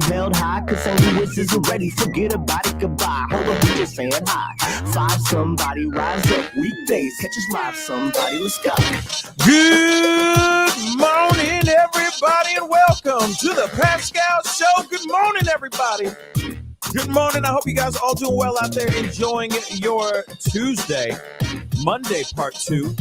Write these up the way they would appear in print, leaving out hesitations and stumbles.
held high, cause St. Louis isn't ready. Forget about it, goodbye. Hold up, we just saying hi. Five somebody, rise up weekdays. Catch us live, somebody, let's go. Good morning, everybody, and welcome to the Pascal Show. Good morning, everybody. Good morning. I hope you guys are all doing well out there, enjoying your Tuesday, Monday part 2.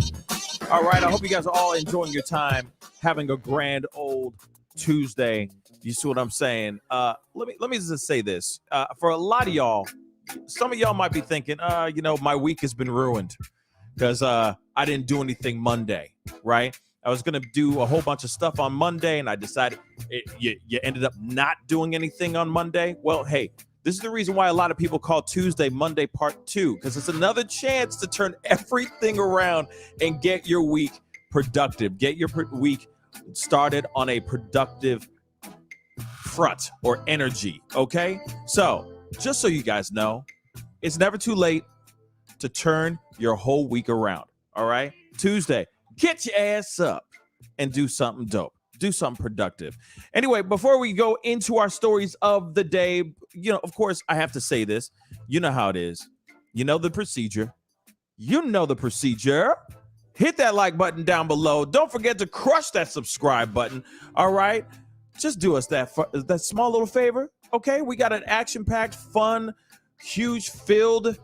All right, I hope you guys are all enjoying your time, having a grand old Tuesday. You see what I'm saying? Let me just say this. For a lot of y'all, some of y'all might be thinking, my week has been ruined because I didn't do anything Monday, right? I was going to do a whole bunch of stuff on Monday, and I decided you ended up not doing anything on Monday. Well, hey, this is the reason why a lot of people call Tuesday Monday part 2, because it's another chance to turn everything around and get your week productive. Get your week started on a productive front or energy, okay? So, just so you guys know, it's never too late to turn your whole week around, all right? Tuesday, get your ass up and do something dope. Do something productive. Anyway, before we go into our stories of the day, of course, I have to say this. You know how it is. You know the procedure. Hit that like button down below. Don't forget to crush that subscribe button. All right? Just do us that small little favor. Okay? We got an action-packed, fun, huge, filled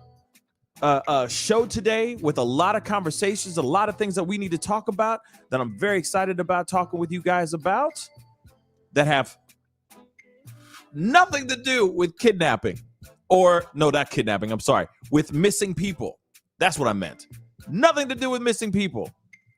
show today with a lot of conversations, a lot of things that we need to talk about that I'm very excited about talking with you guys about that have nothing to do with kidnapping not kidnapping. I'm sorry, with missing people. That's what I meant. Nothing to do with missing people.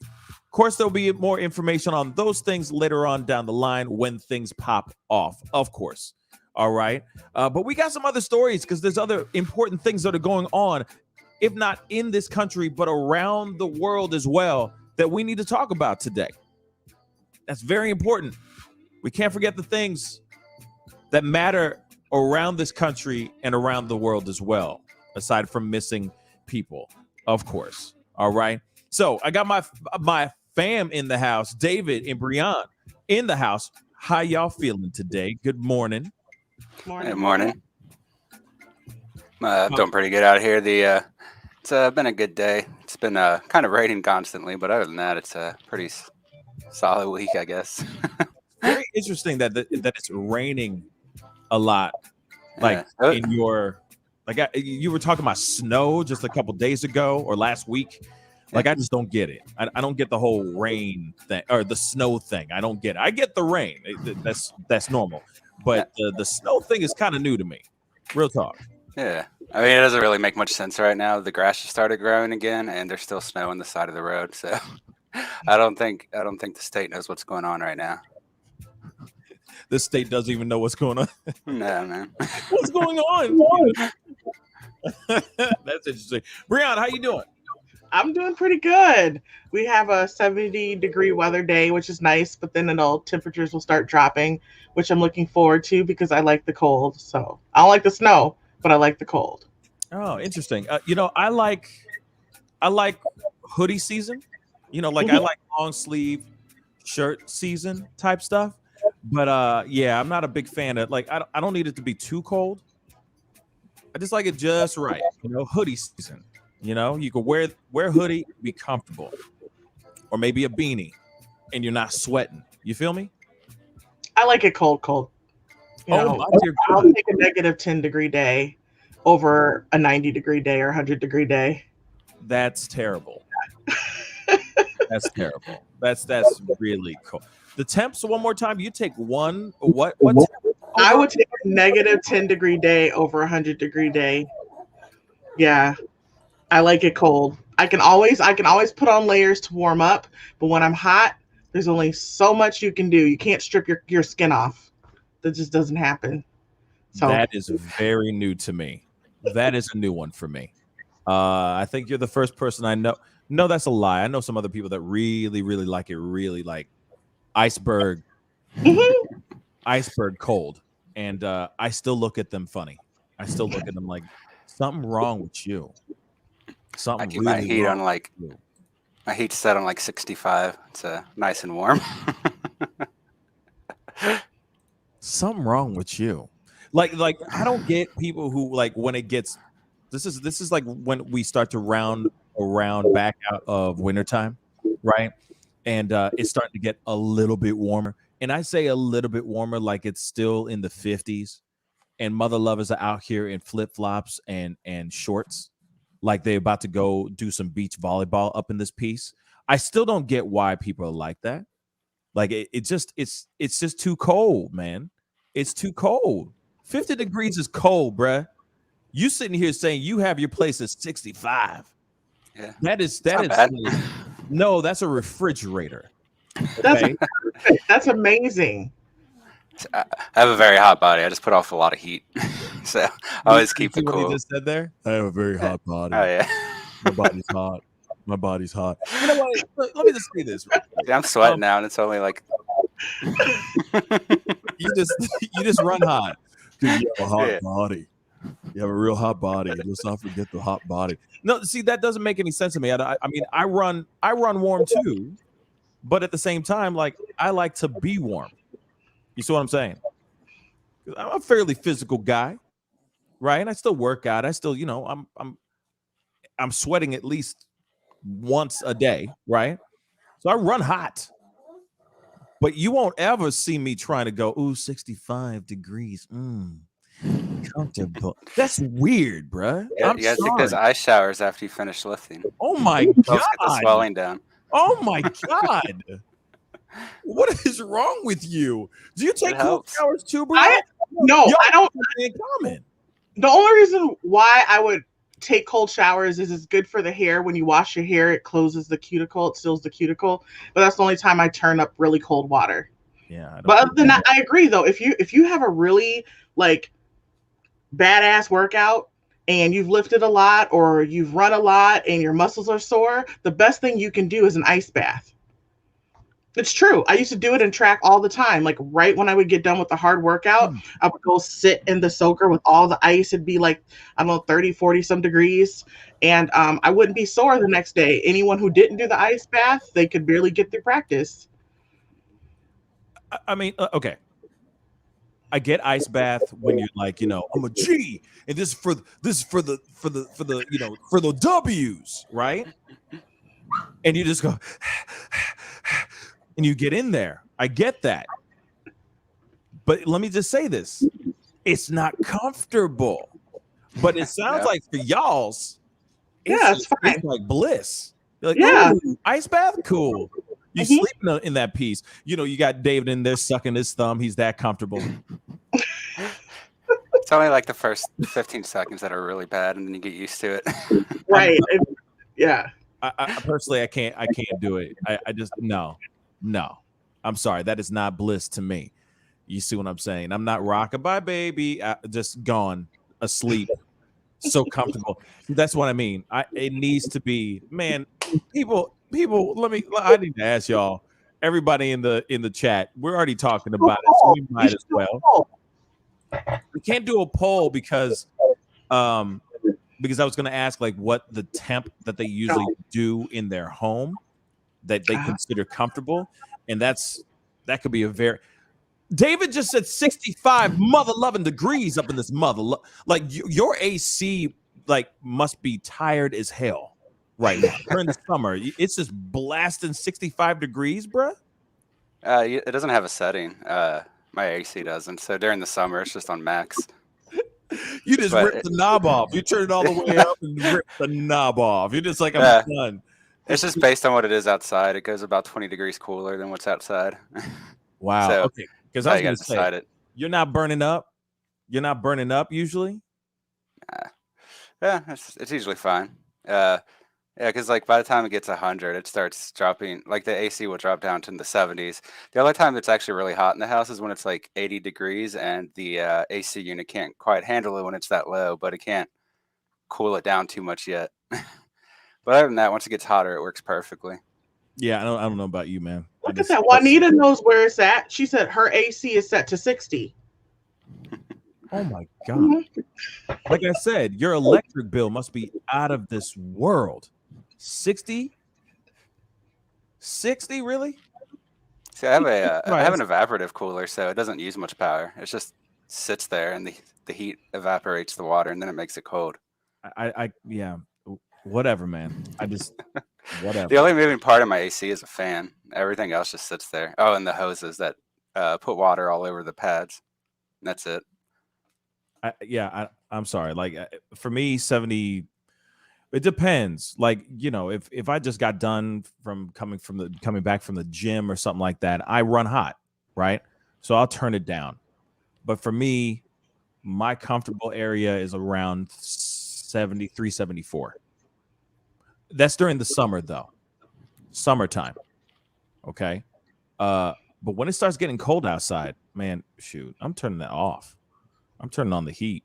Of course, there'll be more information on those things later on down the line when things pop off, of course. All right. But we got some other stories because there's other important things that are going on, if not in this country, but around the world as well, that we need to talk about today. That's very important. We can't forget the things that matter around this country and around the world as well, aside from missing people, of course. All right. So I got my fam in the house, David and Brian in the house. How y'all feeling today? Good morning. Good morning. Doing pretty good out here. It's been a good day. It's been kind of raining constantly, but other than that, it's a pretty solid week, I guess. Very interesting that it's raining a lot. Like in your, you were talking about snow just a couple days ago or last week. Like, I just don't get it. I don't get the whole rain thing or the snow thing. I don't get it. I get the rain. That's normal. But the snow thing is kind of new to me. Real talk. Yeah. I mean, it doesn't really make much sense right now. The grass just started growing again, and there's still snow on the side of the road. So I don't think the state knows what's going on right now. The state doesn't even know what's going on. No, man. What's going on? That's interesting. Brian, how you doing? I'm doing pretty good. We have a 70-degree weather day, which is nice, but then temperatures will start dropping, which I'm looking forward to because I like the cold. So I don't like the snow, but I like the cold. Oh, interesting. I like hoodie season. I like long sleeve shirt season type stuff. But I'm not a big fan of I don't need it to be too cold. I just like it just right. Hoodie season. You could wear hoodie, be comfortable, or maybe a beanie, and you're not sweating. You feel me? I like it cold. I'll take a negative 10-degree day over a 90-degree day or 100-degree day. That's terrible. That's terrible. That's really cool. The temps one more time. You take one. What? I would take a negative 10-degree day over a 100-degree day. Yeah. I like it cold. I can always put on layers to warm up, but when I'm hot, there's only so much you can do. You can't strip your skin off. That just doesn't happen. So that is very new to me. That is a new one for me. I think you're the first person I know. No, that's a lie. I know some other people that really, really like it. Really like iceberg cold, and I still look at them funny. I still look at them like something wrong with you. Something I keep really my heat wrong on my heat's set on 65. It's nice and warm. something wrong with you. Like I don't get people who like when it gets. This is like when we start to round around back out of wintertime, right? And it's starting to get a little bit warmer. And I say a little bit warmer, like it's still in the 50s. And mother lovers are out here in flip flops and shorts, like they're about to go do some beach volleyball up in this piece. I still don't get why people are like that. Like it's just too cold, man. It's too cold. 50 degrees is cold, bruh. You sitting here saying you have your place at 65. Yeah, That is bad. no, that's a refrigerator. That's that's amazing. I have a very hot body. I just put off a lot of heat, so I always keep it What he cool. just said there? I have a very hot body. Oh yeah, My body's hot. My body's hot. You know what? Let me just say this. Right? yeah, I'm sweating now, and it's only like You just run hot because you have a hot Yeah. body. You have a real hot body. Let's not forget the hot body. No, see, that doesn't make any sense to me. I mean, I run warm too, but at the same time, like I like to be warm. You see what I'm saying? I'm a fairly physical guy, right? And I still work out. I still, I'm sweating at least once a day, right? So I run hot. But you won't ever see me trying to go, ooh, 65 degrees. Comfortable. That's weird, bruh. yeah, you guys take those ice showers after you finish lifting. Oh my Helps get the God. swelling down. Oh my God. What is wrong with you? Do you take cold helps. showers too, bro? No, Y'all I don't. in common. The only reason why I would take cold showers is it's good for the hair. When you wash your hair, it closes the cuticle, it seals the cuticle. But that's the only time I turn up really cold water. Yeah. But other than that, I agree though. If you have a really like badass workout and you've lifted a lot or you've run a lot and your muscles are sore, the best thing you can do is an ice bath. It's true. I used to do it in track all the time. Like right when I would get done with the hard workout, I would go sit in the soaker with all the ice. It'd be like, I don't know, 30, 40 some degrees. And I wouldn't be sore the next day. Anyone who didn't do the ice bath, they could barely get through practice. I mean, okay. I get ice bath when you're like, I'm a G, and this is for the W's, right? And you just go, and you get in there. I get that, but let me just say this: it's not comfortable. But it sounds like for y'all's, it's fine. It's like bliss. You're like, Yeah. ooh, ice bath, cool. You sleep in that piece. You got David in there sucking his thumb. He's that comfortable. It's only like the first 15 seconds that are really bad, and then you get used to it. Right. Yeah. I personally, I can't do it. I just no. I'm sorry, that is not bliss to me. You see what I'm saying? I'm not rocking, bye baby, just gone asleep, so comfortable. That's what I mean. It needs to be, man. People. I need to ask y'all. Everybody in the chat, we're already talking about it, so we might as well. We can't do a poll because I was going to ask like what the temp that they usually do in their home that they consider comfortable, and that could be a very. David just said 65 mother loving degrees up in this like your AC like must be tired as hell right now during the summer. It's just blasting 65 degrees, bruh. It doesn't have a setting. My AC doesn't. So during the summer, it's just on max. You just rip the knob off. You turn it all the way up and rip the knob off. You're just like, I'm done. It's just based on what it is outside. It goes about 20 degrees cooler than what's outside. Wow. So, okay. Because I was going to say, you're not burning up. You're not burning up usually. Yeah, it's usually fine. Yeah, because like by the time it gets 100, it starts dropping. Like the AC will drop down to the 70s. The only time it's actually really hot in the house is when it's like 80 degrees and the AC unit can't quite handle it when it's that low, but it can't cool it down too much yet. But other than that, once it gets hotter, it works perfectly. Yeah, I don't know about you, man. Look at that. Juanita knows where it's at. She said her AC is set to 60. Oh my God. Like I said, your electric bill must be out of this world. 60? 60, really? See, I have I have Right. an evaporative cooler, so it doesn't use much power. It just sits there, and the heat evaporates the water, and then it makes it cold. Yeah, whatever, man. Whatever. The only moving part of my AC is a fan. Everything else just sits there. Oh, and the hoses that put water all over the pads. And that's it. I'm sorry. Like for me, 70. It depends. Like, if I just got done from coming back from the gym or something like that, I run hot, right? So I'll turn it down. But for me, my comfortable area is around 73, 74. That's during the summer, though. Summertime. Okay. But when it starts getting cold outside, man, shoot, I'm turning that off. I'm turning on the heat.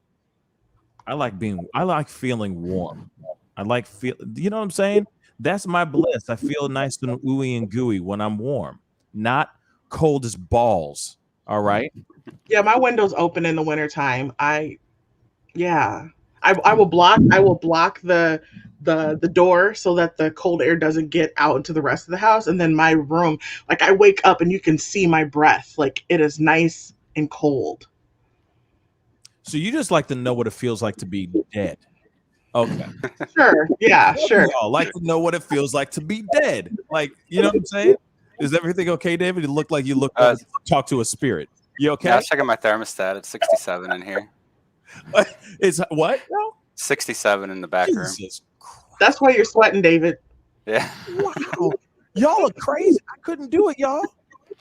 I like feeling warm. You know what I'm saying? That's my bliss. I feel nice and ooey and gooey when I'm warm, not cold as balls. All right. Yeah, my window's open in the wintertime. I will block the door so that the cold air doesn't get out into the rest of the house. And then my room, like I wake up and you can see my breath. Like it is nice and cold. So you just like to know what it feels like to be dead. Okay. Sure. Yeah, sure. Y'all like to know what it feels like to be dead. Like, you know what I'm saying? Is everything okay, David? It looked like you talk to a spirit. You okay? Yeah, I was checking my thermostat. It's 67 in here. It's what? No? 67 in the back room. That's why you're sweating, David. Yeah. Wow. Y'all are crazy. I couldn't do it, y'all.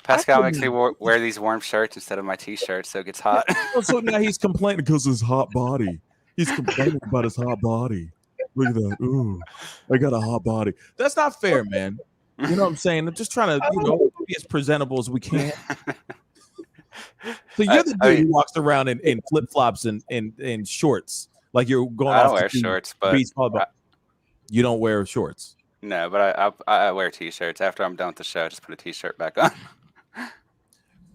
Pascal makes me wear these warm shirts instead of my t-shirts, so it gets hot. So now he's complaining because of his hot body. He's complaining about his hot body. Look at that. Ooh, I got a hot body. That's not fair, man. You know what I'm saying? I'm just trying to, be as presentable as we can. So you're the dude who walks around in flip-flops and shorts. Like you're going I off don't wear shorts, but you don't wear shorts. No, but I wear t-shirts. After I'm done with the show, I just put a t-shirt back on.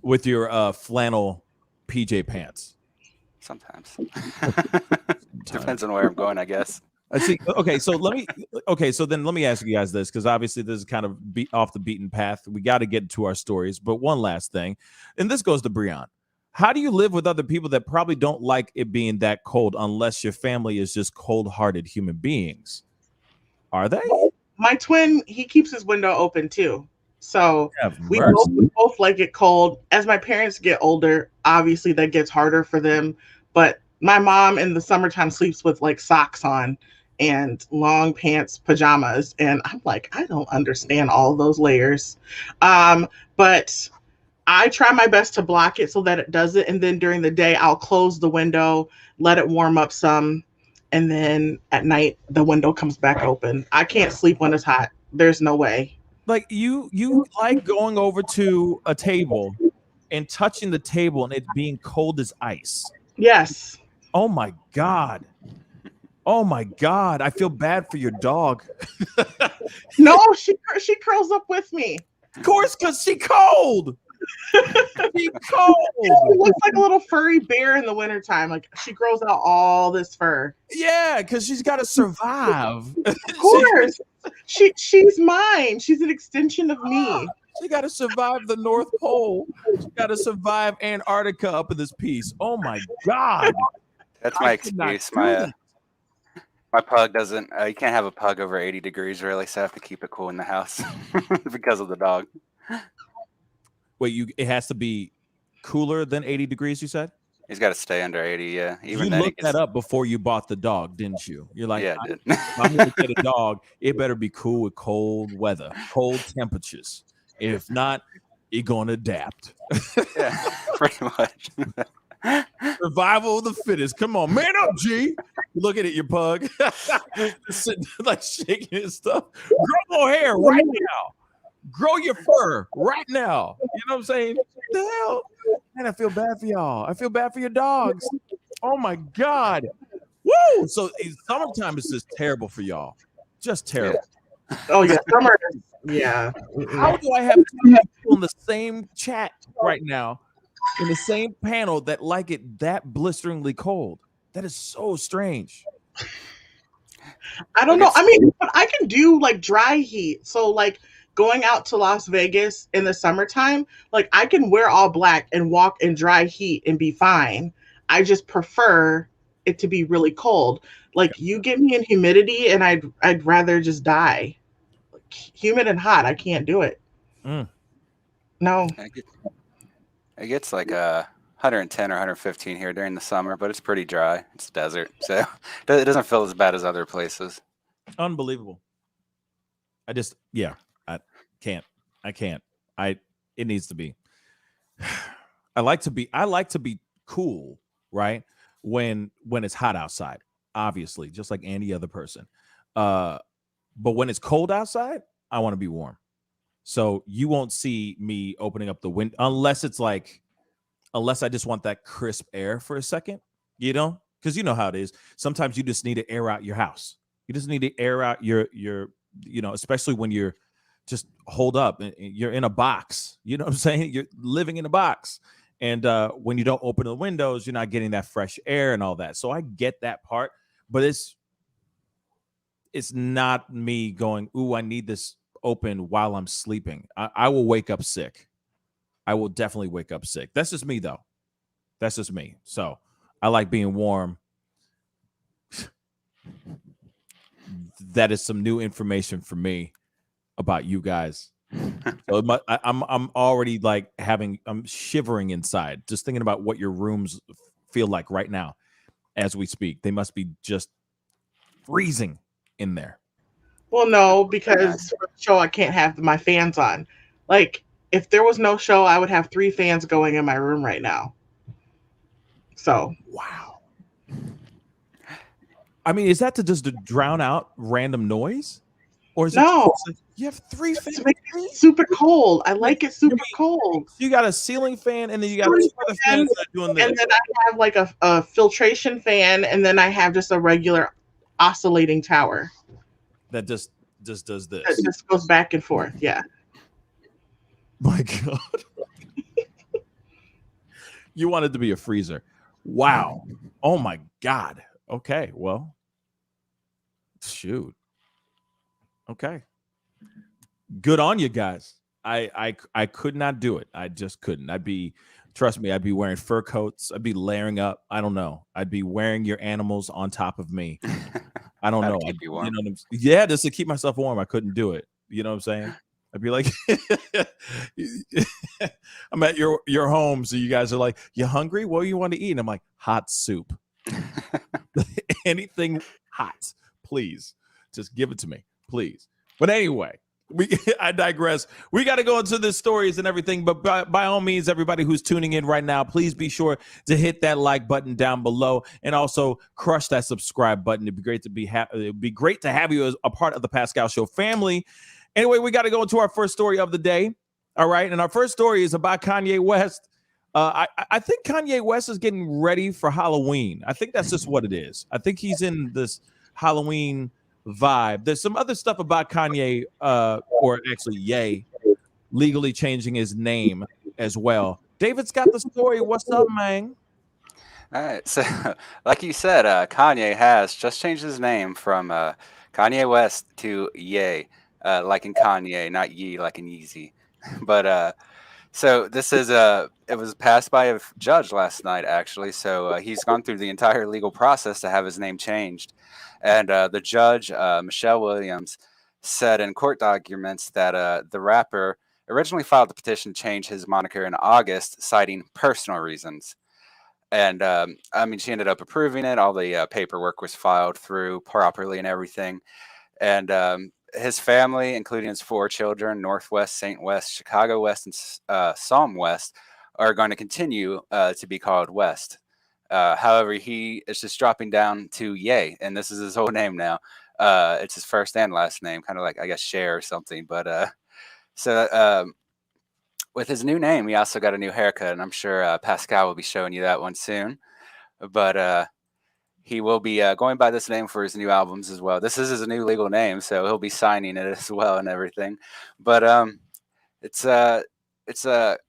With your flannel PJ pants. Sometimes. Depends on where I'm going, I guess. I see. Okay, so let me ask you guys this, because obviously this is kind of off the beaten path. We got to get to our stories, but one last thing, and this goes to Breon. How do you live with other people that probably don't like it being that cold, unless your family is just cold-hearted human beings? Are they? My twin, he keeps his window open too. So we both like it cold. As my parents get older, obviously that gets harder for them. But my mom in the summertime sleeps with like socks on and long pants, pajamas. And I'm like, I don't understand all those layers. But I try my best to block it so that it doesn't. And then during the day, I'll close the window, let it warm up some. And then at night, the window comes back open. I can't sleep when it's hot. There's no way. Like you like going over to a table and touching the table and it being cold as ice. Yes. Oh my God. Oh my God. I feel bad for your dog. No, she curls up with me. Of course, because she cold. She cold. She looks like a little furry bear in the wintertime. Like she grows out all this fur. Yeah, because she's got to survive. Of course. She's mine. She's an extension of me. She got to survive the North Pole. She got to survive Antarctica up in this piece. Oh my God. That's my excuse. My pug doesn't. You can't have a pug over 80 degrees really, so I have to keep it cool in the house because of the dog. Wait, it has to be cooler than 80 degrees, you said? He's got to stay under 80, yeah. Even you then looked that up before you bought the dog, didn't you? You're like, yeah, I did. I'm going to get a dog. It better be cool with cold weather, cold temperatures. If not, you're going to adapt. Yeah, pretty much. Survival of the fittest. Come on, man up, G. Looking at your pug. Sitting, like shaking his stuff. Grow more hair right now. Grow your fur right now. You know what I'm saying? What the hell? Man, I feel bad for y'all. I feel bad for your dogs. Oh my God. Woo! So summertime is just terrible for y'all. Just terrible. Yeah. Oh yeah, summer. Yeah. How do I have two people in the same chat right now, in the same panel, that like it that blisteringly cold? That is so strange. I don't know. I mean, I can do like dry heat. So like going out to Las Vegas in the summertime, like I can wear all black and walk in dry heat and be fine. I just prefer it to be really cold. Like you get me in humidity and I'd rather just die. Like, humid and hot, I can't do it. No. It gets like 110 or 115 here during the summer, but it's pretty dry. It's desert, so it doesn't feel as bad as other places. Unbelievable. I can't. It needs to be. I like to be cool, right? When it's hot outside, obviously, just like any other person. But when it's cold outside, I want to be warm. So you won't see me opening up the window unless I just want that crisp air for a second, because you know how it is. Sometimes you just need to air out your house. You just need to air out your especially when you're just holed up and you're in a box. You know what I'm saying? You're living in a box. And when you don't open the windows, you're not getting that fresh air and all that. So I get that part, but it's not me going, ooh, I need this open while I'm sleeping. I will wake up sick. I will definitely wake up sick. That's just me, though. That's just me. So I like being warm. That is some new information for me about you guys. So I'm already like I'm shivering inside just thinking about what your rooms feel like right now as we speak. They must be just freezing in there. Well, no, because for the show I can't have my fans on. Like if there was no show, I would have 3 fans going in my room right now. So wow. I mean, is that to drown out random noise? Or is no, you have 3 fans? To make it super cold. I like it super cold. You got a ceiling fan, and then you got 2 other fans that are doing this. And then I have like a filtration fan, and then I have just a regular oscillating tower. That just does this. It just goes back and forth. Yeah. My God. You wanted to be a freezer. Wow. Oh my God. Okay. Well, shoot. Okay. Good on you guys. I could not do it. I just couldn't. Trust me, I'd be wearing fur coats. I'd be layering up. I don't know. I'd be wearing your animals on top of me. I don't know. Keep you warm. Yeah, just to keep myself warm. I couldn't do it. You know what I'm saying? I'd be like, I'm at your home. So you guys are like, you hungry? What do you want to eat? And I'm like, hot soup. Anything hot, please. Just give it to me, please. But anyway, I digress. We got to go into the stories and everything. But by all means, everybody who's tuning in right now, please be sure to hit that like button down below and also crush that subscribe button. It'd be great to have you as a part of the Pascal Show family. Anyway, we got to go into our first story of the day. All right. And our first story is about Kanye West. I think Kanye West is getting ready for Halloween. I think that's just what it is. I think he's in this Halloween vibe. There's some other stuff about Kanye, or actually Ye, legally changing his name as well. David's got the story. What's up, man? All right. So, like you said, Kanye has just changed his name from Kanye West to Ye, like in Kanye, not Ye, like in Yeezy. But so this is it was passed by a judge last night, actually. So he's gone through the entire legal process to have his name changed. And the judge, Michelle Williams, said in court documents that the rapper originally filed the petition to change his moniker in August, citing personal reasons. And I mean, she ended up approving it. All the paperwork was filed through properly and everything. And his family, including his 4 children, Northwest, St. West, Chicago West, and Psalm West, are going to continue to be called West. However, he is just dropping down to Ye, and this is his whole name now. It's his first and last name, kind of like, I guess, Cher or something. But so with his new name, he also got a new haircut, and I'm sure Pascal will be showing you that one soon. But he will be going by this name for his new albums as well. This is his new legal name, so he'll be signing it as well and everything. But it's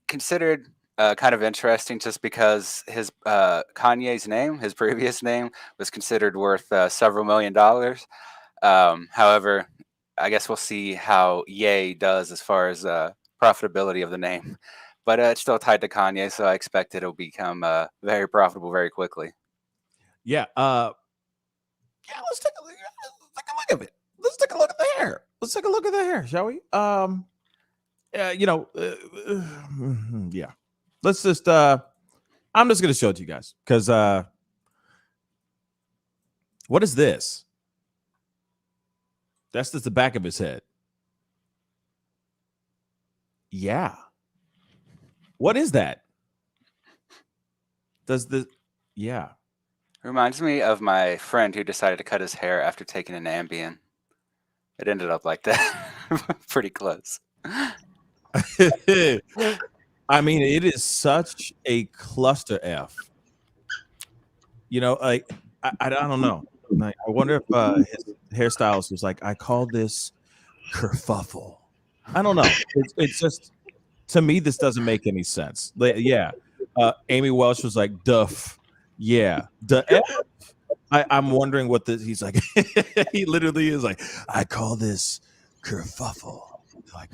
considered kind of interesting just because his Kanye's name, his previous name, was considered worth several $1 million. However, I guess we'll see how Ye does as far as profitability of the name. But it's still tied to Kanye, so I expect it'll become very profitable very quickly. Yeah. Yeah. Let's take a look at it. Let's take a look at the hair. Let's take a look at the hair, shall we? Yeah. Let's just. I'm just gonna show it to you guys because what is this? That's just the back of his head. Yeah. What is that? Yeah. Reminds me of my friend who decided to cut his hair after taking an Ambien. It ended up like that. Pretty close. I mean, it is such a cluster F. Like I don't know. Like, I wonder if his hairstylist was like, I call this kerfuffle. I don't know. It's just, to me, this doesn't make any sense. Yeah. Amy Welsh was like, duff. Yeah. The F. I'm wondering what he's like. He literally is like, I call this kerfuffle. Like,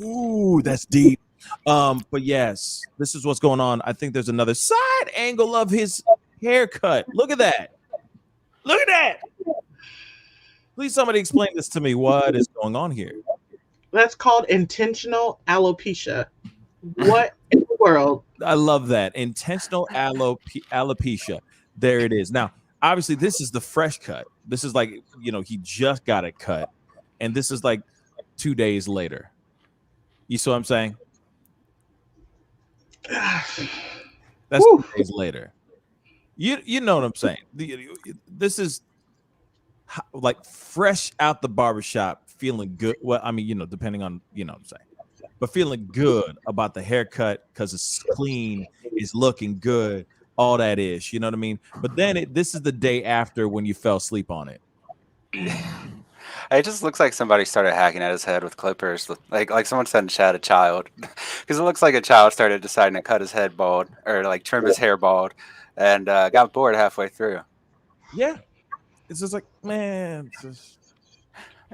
ooh, that's deep. But yes, this is what's going on. I think there's another side angle of his haircut. Look at that. Look at that. Please, somebody explain this to me. What is going on here? That's called intentional alopecia. What in the world? I love that. Intentional alopecia. There it is. Now, obviously, this is the fresh cut. This is like, he just got it cut. And this is like 2 days later. You see what I'm saying? That's 2 days later. You know what I'm saying? This is like fresh out the barbershop, feeling good. Well, I mean, depending on, what I'm saying. But feeling good about the haircut because it's clean, it's looking good, all that is, you know what I mean? But then this is the day after when you fell asleep on it. It just looks like somebody started hacking at his head with clippers, like someone said in chat, a child, because it looks like a child started deciding to cut his head bald or like trim his hair bald, and got bored halfway through. Yeah, it's just like, man, this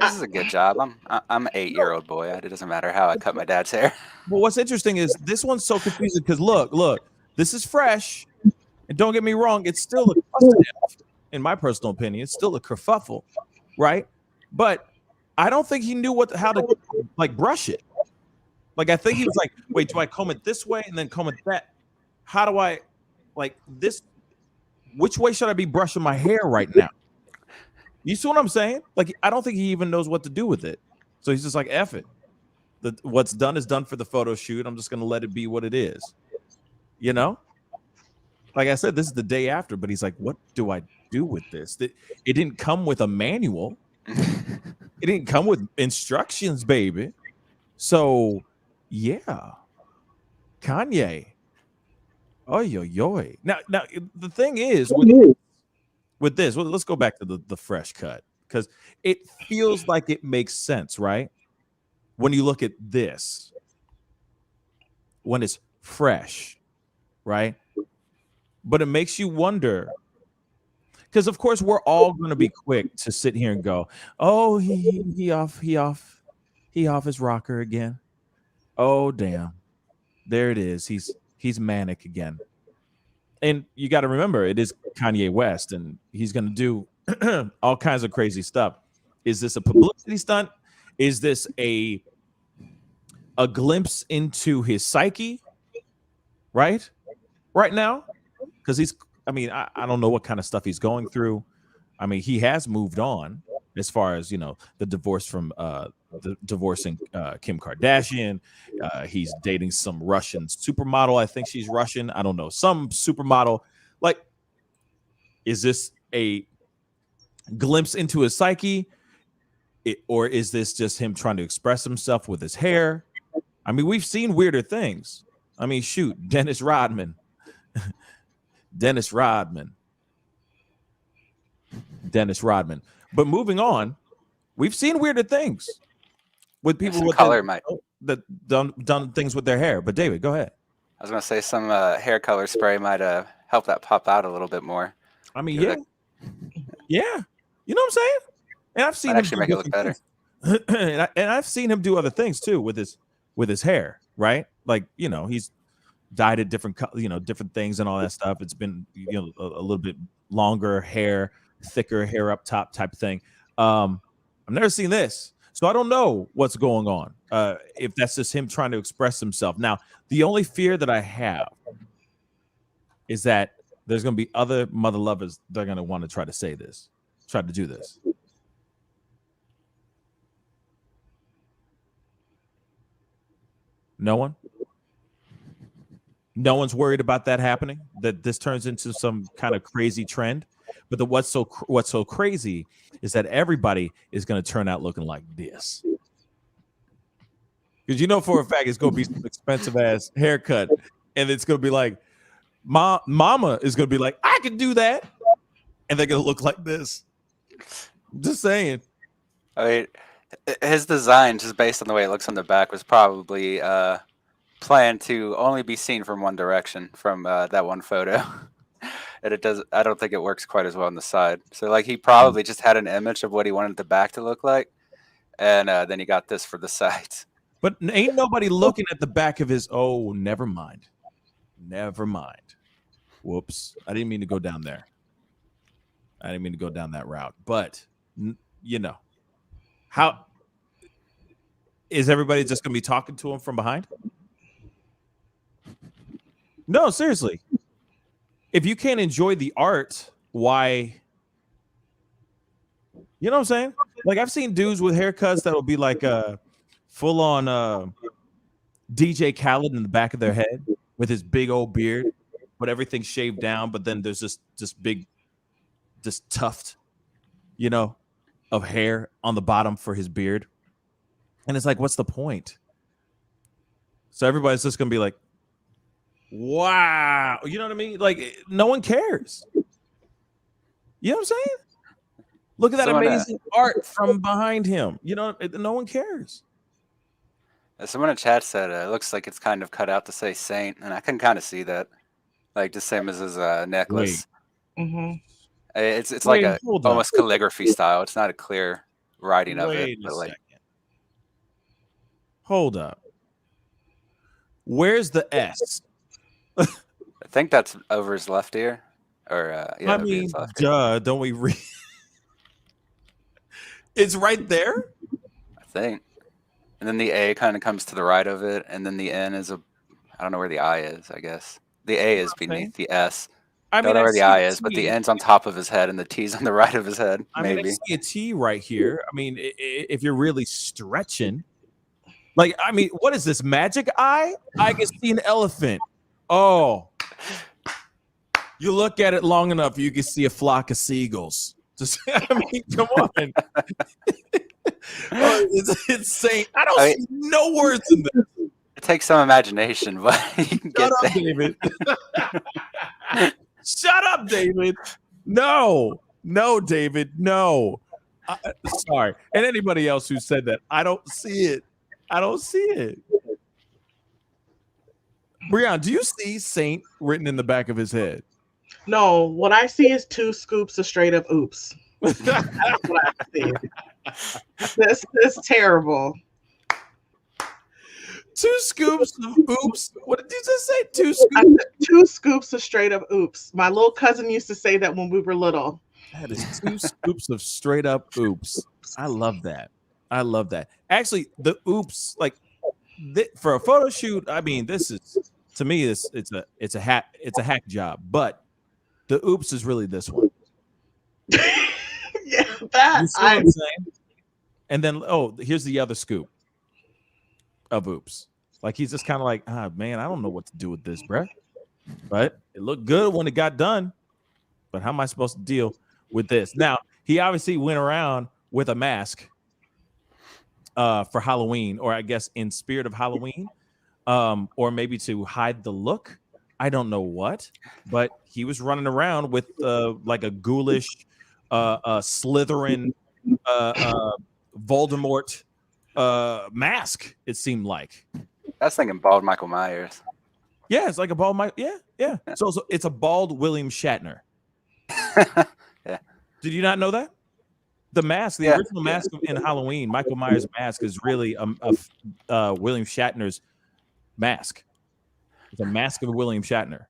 is a good job. I'm an 8-year-old boy. It doesn't matter how I cut my dad's hair. Well, what's interesting is this one's so confusing because look, this is fresh, and don't get me wrong, it's still a cluster, in my personal opinion, it's still a kerfuffle, right? But I don't think he knew how to like brush it. Like, I think he was like, wait, do I comb it this way and then comb it that? How do I like this? Which way should I be brushing my hair right now? You see what I'm saying? Like, I don't think he even knows what to do with it. So he's just like, F it. What's done is done for the photo shoot. I'm just going to let it be what it is. Like I said, this is the day after, but he's like, what do I do with this? It didn't come with a manual. It didn't come with instructions, baby. So, yeah. Kanye. Oy. Now, the thing is, with this, well, let's go back to the fresh cut because it feels like it makes sense, right? When you look at this, when it's fresh, right? But it makes you wonder, because of course we're all going to be quick to sit here and go, "Oh, he off his rocker again. Oh, damn, there it is. He's manic again." And you got to remember, it is Kanye West, and he's going to do all kinds of crazy stuff. Is this a publicity stunt? Is this a glimpse into his psyche? Right now, because I don't know what kind of stuff he's going through. I mean, he has moved on as far as the divorce from divorcing Kim Kardashian. He's dating some Russian supermodel. I think she's Russian. I don't know, some supermodel. Like, is this a glimpse into his psyche, or is this just him trying to express himself with his hair? I mean, we've seen weirder things. I mean, shoot, Dennis Rodman. But moving on, we've seen weirder things with people with color that done things with their hair. But David, go ahead. I was gonna say some hair color spray might help that pop out a little bit more. I mean, yeah. You know what I'm saying? And I've seen Might him actually make it look better. and I've seen him do other things too with his hair, right? Like, you know, he's dyed it different things and all that stuff. It's been, you know, a little bit longer hair, thicker hair up top type of thing. I've never seen this, so I don't know what's going on. If that's just him trying to express himself. Now, the only fear that I have is that there's going to be other mother lovers that are going to want to try to do this. No one? No one's worried about that happening, that this turns into some kind of crazy trend. But what's so crazy is that everybody is going to turn out looking like this. Because you know for a fact it's going to be some expensive ass haircut. And it's going to be like, mama is going to be like, I can do that. And they're going to look like this. Just saying. I mean, his design, just based on the way it looks on the back, was probably planned to only be seen from one direction from that one photo. And I don't think it works quite as well on the side. So like he probably just had an image of what he wanted the back to look like. And then he got this for the sides. But ain't nobody looking at the back of his, never mind. Never mind. Whoops. I didn't mean to go down there. I didn't mean to go down that route. But, you know, how is everybody just going to be talking to him from behind? No, seriously. If you can't enjoy the art, why? You know what I'm saying? Like, I've seen dudes with haircuts that will be like full on DJ Khaled in the back of their head with his big old beard, but everything's shaved down. But then there's this big, this tuft, you know, of hair on the bottom for his beard. And it's like, what's the point? So everybody's just going to be like, wow. You know what I mean? Like, no one cares. You know what I'm saying? Look at that amazing art from behind him. You know, no one cares. Someone in chat said it looks like it's kind of cut out to say saint, and I can kind of see that. Like the same as his necklace. Mm-hmm. It's like a almost calligraphy style. It's not a clear writing of it. But like, hold up. Where's the S? I think that's over his left ear. Or yeah, I mean, duh, don't we read? It's right there? I think. And then the A kind of comes to the right of it, and then the N is I don't know where the I is, I guess. The A is beneath the S. I don't know where the I is, but the N's on top of his head and the T's on the right of his head. Maybe. I see a T right here. I mean, if you're really stretching. Like, I mean, what is this, magic eye? I can see an elephant. Oh. You look at it long enough, you can see a flock of seagulls. Just, I mean, come on. It's insane. I don't see no words in this. It takes some imagination, but you can get there. David. Shut up, David. No, David, no. Sorry. And anybody else who said that, I don't see it. Brian, do you see Saint written in the back of his head? No, what I see is 2 scoops of straight up oops. That's what I see. This is terrible. 2 scoops of oops. What did you just say? 2 scoops? I said 2 scoops of straight up oops. My little cousin used to say that when we were little. That is 2 scoops of straight up oops. I love that. Actually, the oops, like for a photo shoot, I mean, this is, to me, it's a hack job. But the oops is really this one. Yeah, that. You see what I'm saying? And then, here's the other scoop of oops. Like, he's just kind of like, man, I don't know what to do with this, bruh. But it looked good when it got done. But how am I supposed to deal with this? Now, he obviously went around with a mask for Halloween, or I guess in spirit of Halloween, or maybe to hide the look. I don't know what, but he was running around with like a ghoulish, Slytherin, Voldemort mask. It seemed like. I was thinking bald Michael Myers. Yeah, it's like a bald Mike. Yeah. So it's a bald William Shatner. Yeah. Did you not know that? The mask, the original mask in Halloween, Michael Myers' mask is really William Shatner's mask. It's a mask of William Shatner.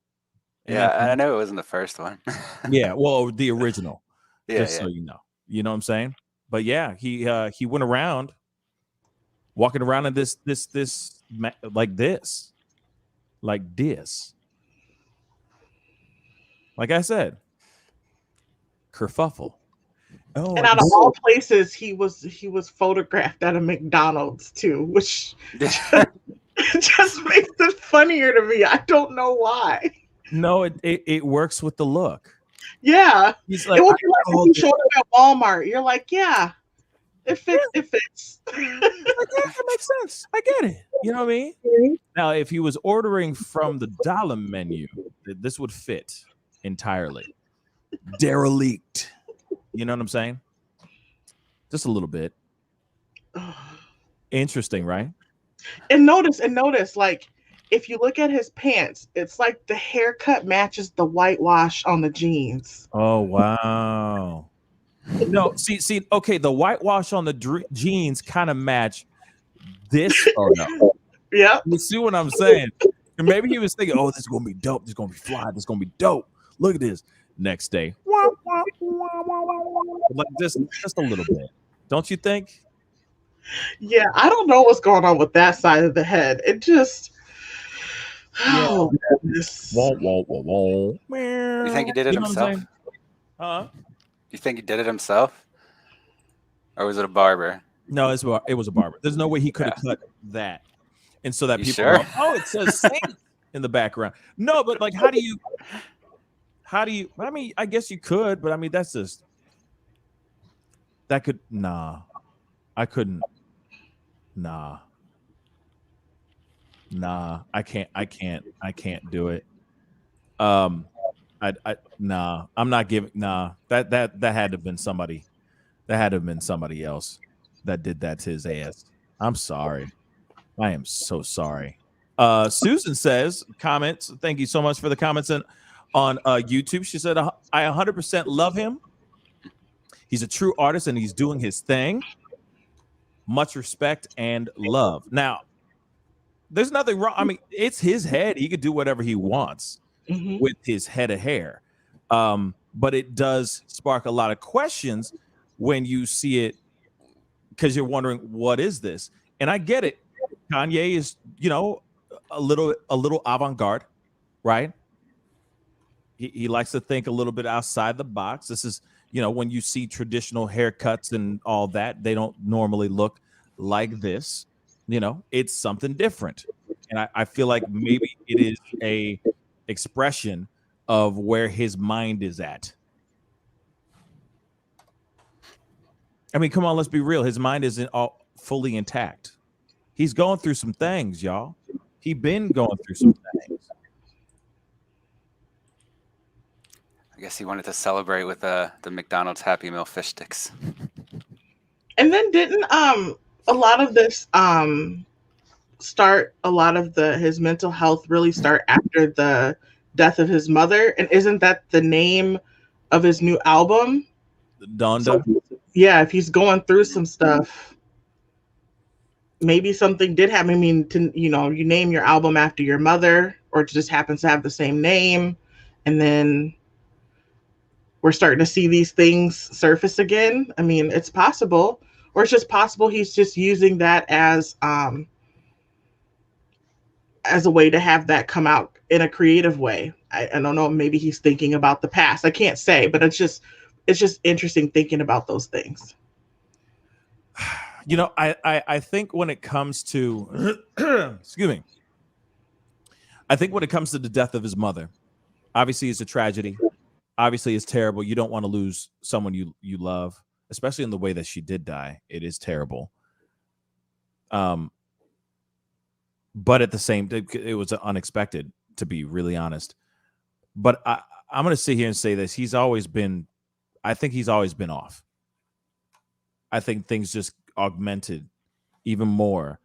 And I know it wasn't the first one. yeah, well, the original. Yeah, so you know what I'm saying. But yeah, he went around, walking around in this like this. Like I said, kerfuffle. Oh, and out of all places, he was photographed at a McDonald's too, which just makes it funnier to me. I don't know why. No, it works with the look. Yeah, he's like, it would be like if you showed up at Walmart. You're like, yeah, it fits. It fits. Like, yeah, that makes sense. I get it. You know what I mean? Now, if he was ordering from the dollar menu, this would fit entirely. Derelict. You know what I'm saying? Just a little bit. Interesting, right? And notice, like, if you look at his pants, it's like the haircut matches the whitewash on the jeans. Oh, wow. No, see, okay, the whitewash on the jeans kind of match this. Oh, no. Yeah. You see what I'm saying? And maybe he was thinking, oh, this is going to be dope. This is going to be fly. This is going to be dope. Look at this. Next day. Like just a little bit. Don't you think? Yeah, I don't know what's going on with that side of the head. It just... You think he did it himself? Huh? You think he did it himself? Or was it a barber? No, it was a barber. There's no way he could have cut that. And so that You people sure? go, oh, it says Saint in the background. No, but like how do you I mean, I guess you could, but I mean that's just I couldn't. I can't do it. I'm not giving. That had to have been somebody. That had to have been somebody else that did that to his ass. I'm sorry. I am so sorry. Susan says, comments. Thank you so much for the comments on YouTube. She said, I 100% love him. He's a true artist and he's doing his thing. Much respect and love. Now, there's nothing wrong. I mean, it's his head. He could do whatever he wants with his head of hair. But it does spark a lot of questions when you see it because you're wondering, what is this? And I get it. Kanye is, a little avant-garde, right? He likes to think a little bit outside the box. This is, when you see traditional haircuts and all that, they don't normally look like this. It's something different. And I feel like maybe it is a expression of where his mind is at. I mean, come on, let's be real. His mind isn't all fully intact. He's going through some things, y'all. He's been going through some things. I guess he wanted to celebrate with the McDonald's Happy Meal fish sticks. And then didn't a lot of this start, a lot of his mental health really start after the death of his mother? And isn't that the name of his new album? Donda? So, yeah, if he's going through some stuff, maybe something did happen. I mean, you name your album after your mother, or it just happens to have the same name, and then we're starting to see these things surface again. I mean, it's possible, or it's just possible he's just using that as a way to have that come out in a creative way. I don't know. Maybe he's thinking about the past. I can't say, but it's just interesting thinking about those things. I think when it comes to, excuse me, I think when it comes to the death of his mother, obviously it's a tragedy. Obviously it's terrible. You don't want to lose someone you love, especially in the way that she did die. It is terrible. But at the same time, it was unexpected, to be really honest. But I'm going to sit here and say this. I think he's always been off. I think things just augmented even more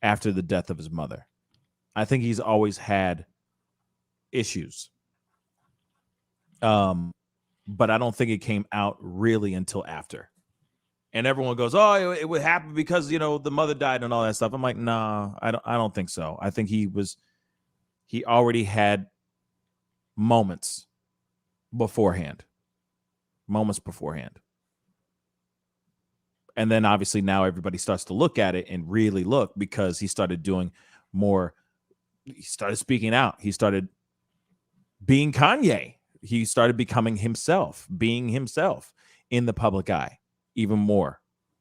after the death of his mother. I think he's always had issues. But I don't think it came out really until after. And everyone goes, oh, it would happen because, the mother died and all that stuff. I'm like, nah, I don't think so. I think he already had moments beforehand. And then obviously now everybody starts to look at it and really look, because he started doing more. He started speaking out. He started being Kanye. He started becoming himself, being himself in the public eye even more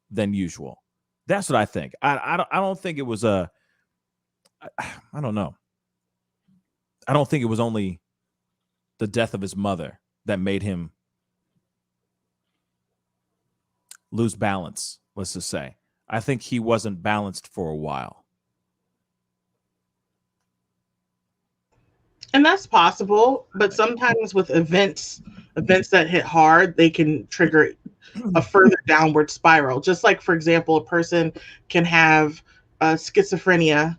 than usual. That's what I think. I don't think it was I don't know. I don't think it was only the death of his mother that made him lose balance, let's just say. I think he wasn't balanced for a while. And that's possible, but sometimes with events that hit hard, they can trigger a further downward spiral. Just like, for example, a person can have schizophrenia,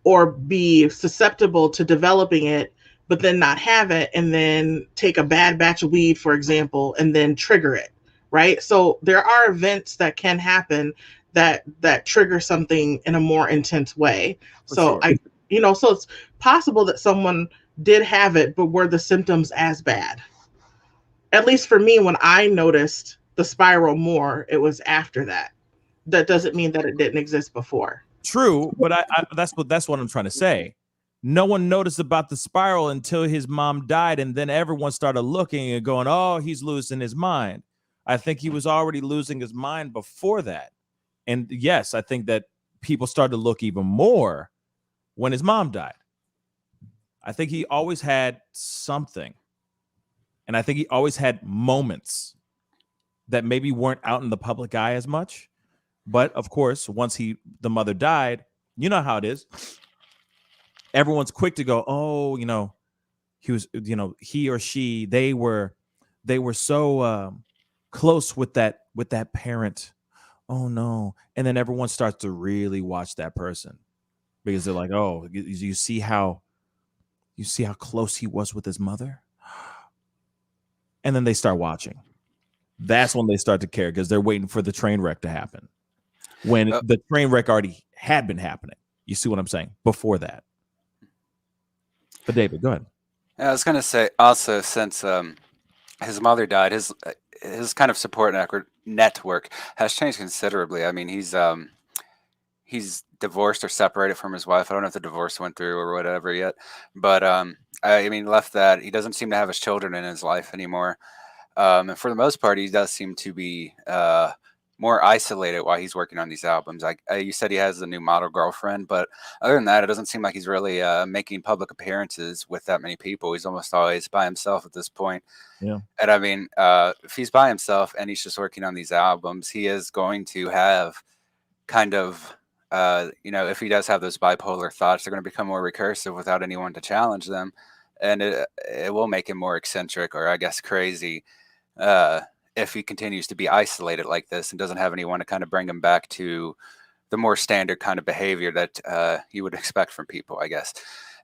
or be susceptible to developing it, but then not have it, and then take a bad batch of weed, for example, and then trigger it, right? So there are events that can happen that trigger something in a more intense way. So sure. So it's possible that someone did have it, but were the symptoms as bad? At least for me, when I noticed the spiral more, it was after that. That doesn't mean that it didn't exist before. True, but that's what I'm trying to say. No one noticed about the spiral until his mom died, and then everyone started looking and going, oh, he's losing his mind. I think he was already losing his mind before that. And yes, I think that people started to look even more when his mom died. I think he always had something. And I think he always had moments that maybe weren't out in the public eye as much. But of course, once the mother died, you know how it is. Everyone's quick to go, oh, he was, he or she, they were so close with that parent. Oh no. And then everyone starts to really watch that person, because they're like, oh, you see how close he was with his mother? And then they start watching. That's when they start to care, because they're waiting for the train wreck to happen. When the train wreck already had been happening. You see what I'm saying? Before that. But David, go ahead. I was going to say also, since his mother died, his kind of support network has changed considerably. I mean, he's divorced or separated from his wife. I don't know if the divorce went through or whatever yet, but I mean, left that. He doesn't seem to have his children in his life anymore. And for the most part, he does seem to be more isolated while he's working on these albums. Like you said, he has a new model girlfriend, but other than that, it doesn't seem like he's really making public appearances with that many people. He's almost always by himself at this point. Yeah. And I mean, if he's by himself and he's just working on these albums, he is going to have kind of, if he does have those bipolar thoughts, they're going to become more recursive without anyone to challenge them. And it will make him more eccentric, or I guess crazy, if he continues to be isolated like this and doesn't have anyone to kind of bring him back to the more standard kind of behavior that you would expect from people, I guess.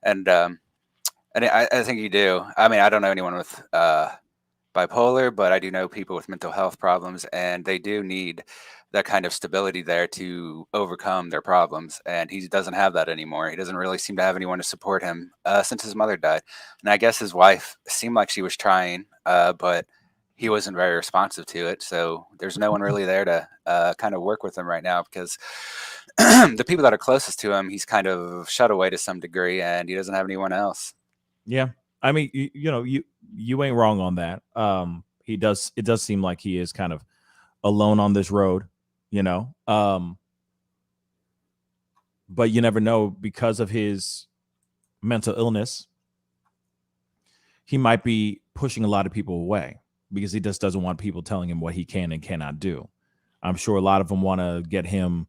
And I think you do. I mean, I don't know anyone with bipolar, but I do know people with mental health problems, and they do need that kind of stability there to overcome their problems. And he doesn't have that anymore. He doesn't really seem to have anyone to support him since his mother died. And I guess his wife seemed like she was trying, but he wasn't very responsive to it. So there's no one really there to kind of work with him right now, because the people that are closest to him, he's kind of shut away to some degree, and he doesn't have anyone else. Yeah. I mean, you ain't wrong on that. It does seem like he is kind of alone on this road, but you never know, because of his mental illness, he might be pushing a lot of people away, because he just doesn't want people telling him what he can and cannot do. I'm sure a lot of them want to get him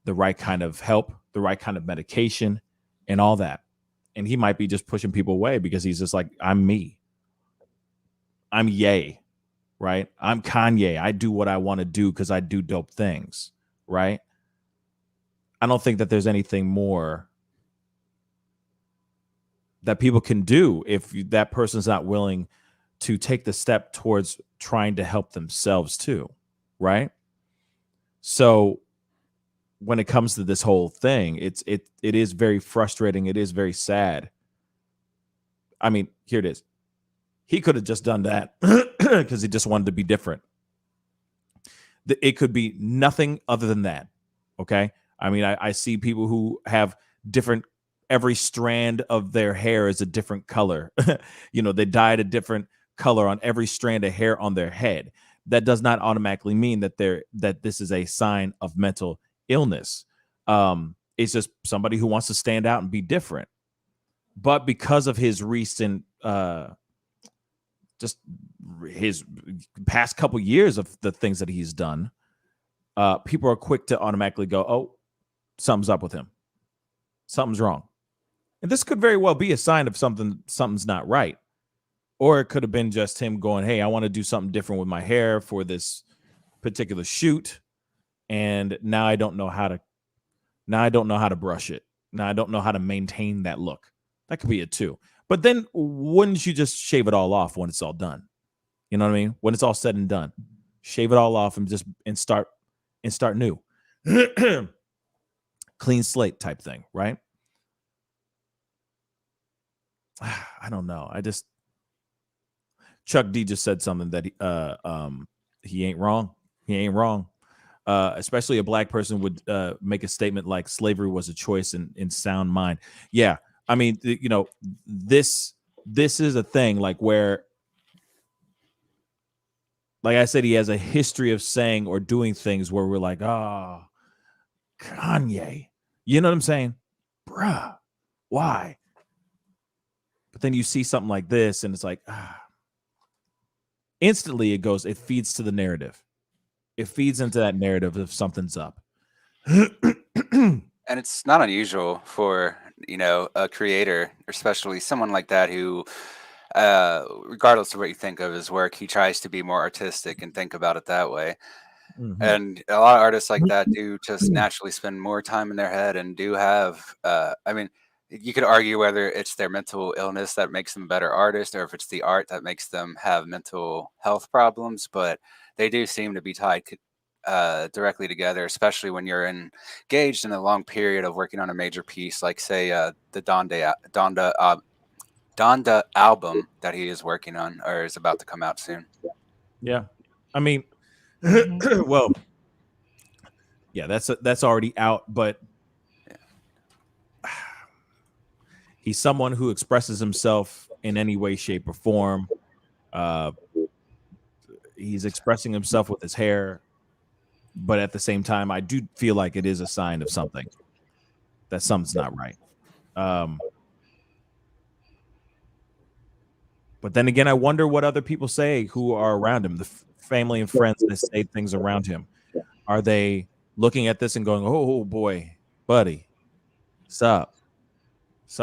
the right kind of help, the right kind of medication, and all that. And he might be just pushing people away because he's just like, I'm me. I'm Ye, right? I'm Kanye. I do what I want to do because I do dope things, right? I don't think that there's anything more that people can do if that person's not willing to take the step towards trying to help themselves too, right? So when it comes to this whole thing, it is very frustrating. It is very sad. I mean, here it is. He could have just done that because he just wanted to be different. It could be nothing other than that. Okay. I mean, I see people who have different, every strand of their hair is a different color. They dyed a different color on every strand of hair on their head. That does not automatically mean that this is a sign of mental illness. It's just somebody who wants to stand out and be different. But because of his recent, just his past couple years of the things that he's done, people are quick to automatically go, oh, something's up with him. Something's wrong. And this could very well be a sign of something's not right. Or it could have been just him going, hey, I want to do something different with my hair for this particular shoot. And now I don't know how to brush it. Now I don't know how to maintain that look. That could be it too. But then wouldn't you just shave it all off when it's all done? You know what I mean? When it's all said and done, shave it all off and start new. Clean slate type thing, right? I don't know. Chuck D just said something that he ain't wrong. He ain't wrong. Especially a black person would make a statement like slavery was a choice in sound mind. Yeah. I mean, this is a thing like where, like I said, he has a history of saying or doing things where we're like, oh, Kanye, you know what I'm saying? Bruh, why? But then you see something like this and it's like, instantly it feeds to the narrative. It feeds into that narrative if something's up. And it's not unusual for, a creator, especially someone like that who, regardless of what you think of his work, he tries to be more artistic and think about it that way. Mm-hmm. And a lot of artists like that do just naturally spend more time in their head and do have, you could argue whether it's their mental illness that makes them a better artist or if it's the art that makes them have mental health problems, but they do seem to be tied directly together, especially when you're engaged in a long period of working on a major piece, like say the Donda album that he is working on or is about to come out soon. Yeah, I mean, well, yeah, that's already out, but he's someone who expresses himself in any way, shape, or form. He's expressing himself with his hair. But at the same time, I do feel like it is a sign of something, that something's not right. But then again, I wonder what other people say who are around him, the family and friends that say things around him. Are they looking at this and going, oh boy, buddy, sup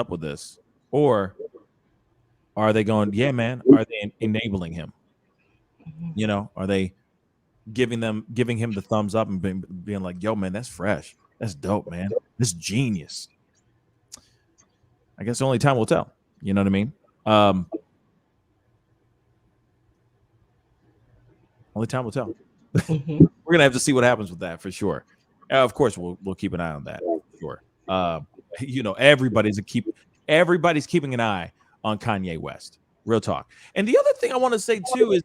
with this? Or are they going, yeah, man, are they enabling him? Are they giving him the thumbs up and being like, yo, man, that's fresh. That's dope, man. That's genius. I guess only time will tell. You know what I mean? Only time will tell. We're going to have to see what happens with that for sure. Of course, we'll keep an eye on that. For sure. Everybody's keeping an eye on Kanye West. Real talk. And the other thing I want to say too is,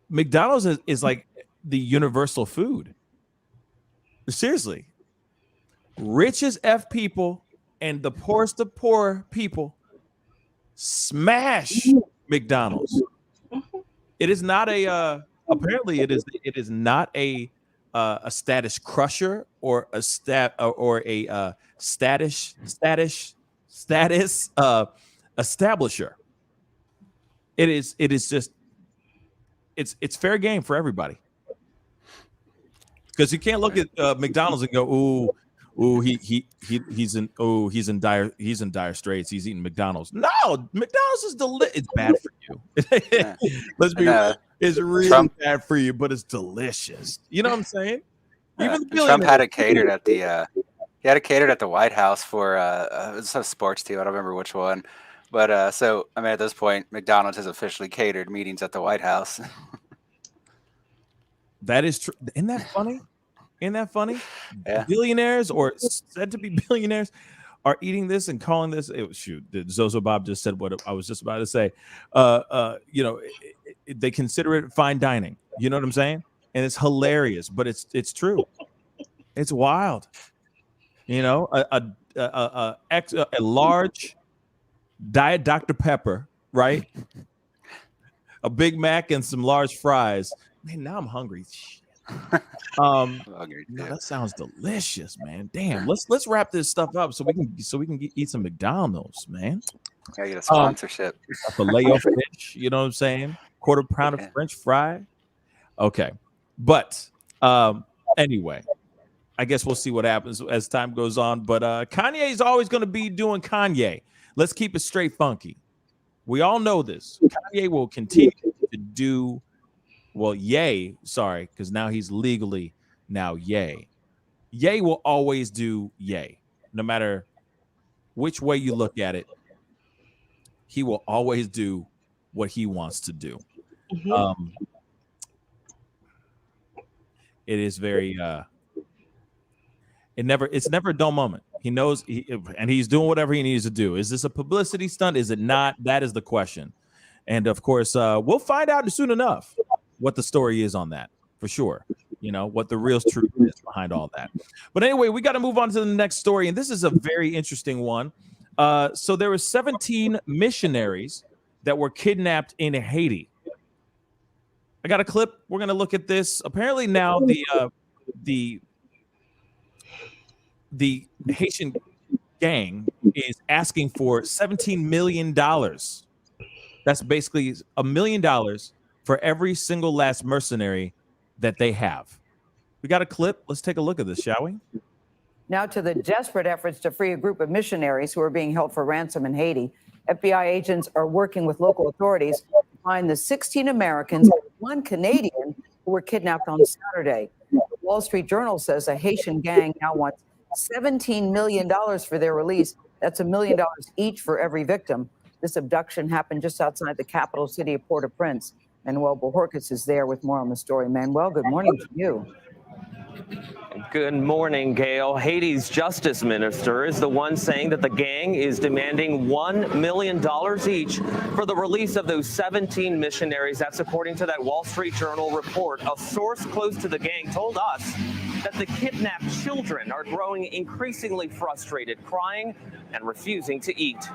McDonald's is like the universal food. Seriously. Rich as F people and the poorest of poor people smash McDonald's. It is not apparently it is not a status crusher or a status establisher. It is just it's fair game for everybody, because you can't look at McDonald's and go, ooh, he's in dire straits. He's eating McDonald's. No, McDonald's is it's bad for you. Let's be real. It's really bad for you, but it's delicious. You know what I'm saying? Even Trump had it catered at the White House for it was a sports team. I don't remember which one. But so I mean, at this point, McDonald's has officially catered meetings at the White House. That is true. Isn't that funny? Isn't that funny? Yeah. Billionaires or said to be billionaires are eating this and calling this. Zozo Bob just said what I was just about to say. They consider it fine dining. You know what I'm saying? And it's hilarious, but it's true. It's wild. You know, a large Diet Dr. Pepper, right? A Big Mac and some large fries. Man, now I'm hungry. No, that sounds delicious, man. Damn, let's wrap this stuff up so we can eat some McDonald's, man. Gotta get a sponsorship. A filet of fish, you know what I'm saying? Quarter pound of French fry. Okay, but anyway, I guess we'll see what happens as time goes on. But Kanye is always going to be doing Kanye. Let's keep it straight funky. We all know this. Kanye will continue to do. Well, Ye, sorry, because now he's legally now Ye. Ye will always do Ye. No matter which way you look at it, he will always do what he wants to do. Mm-hmm. It is very it's never a dull moment. He knows and he's doing whatever he needs to do. Is this a publicity stunt? Is it not? That is the question. And of course, we'll find out soon enough what the story is on that, for sure. You know, what the real truth is behind all that. But anyway, we got to move on to the next story. And this is a very interesting one. So there were 17 missionaries that were kidnapped in Haiti. I got a clip. We're going to look at this. Apparently now the Haitian gang is asking for $17 million. That's basically $1 million for every single last mercenary that they have. We got a clip. Let's take a look at this, shall we? Now to the desperate efforts to free a group of missionaries who are being held for ransom in Haiti. FBI agents are working with local authorities to find the 16 Americans and 1 Canadian who were kidnapped on Saturday. The Wall Street Journal says a Haitian gang now wants $17 million for their release. That's $1 million each for every victim. This abduction happened just outside the capital city of Port-au-Prince. Manuel Bojorquez is there with more on the story. Manuel, good morning to you. Good morning, Gail. Haiti's justice minister is the one saying that the gang is demanding $1 million each for the release of those 17 missionaries. That's according to that Wall Street Journal report. A source close to the gang told us that the kidnapped children are growing increasingly frustrated, crying and refusing to eat.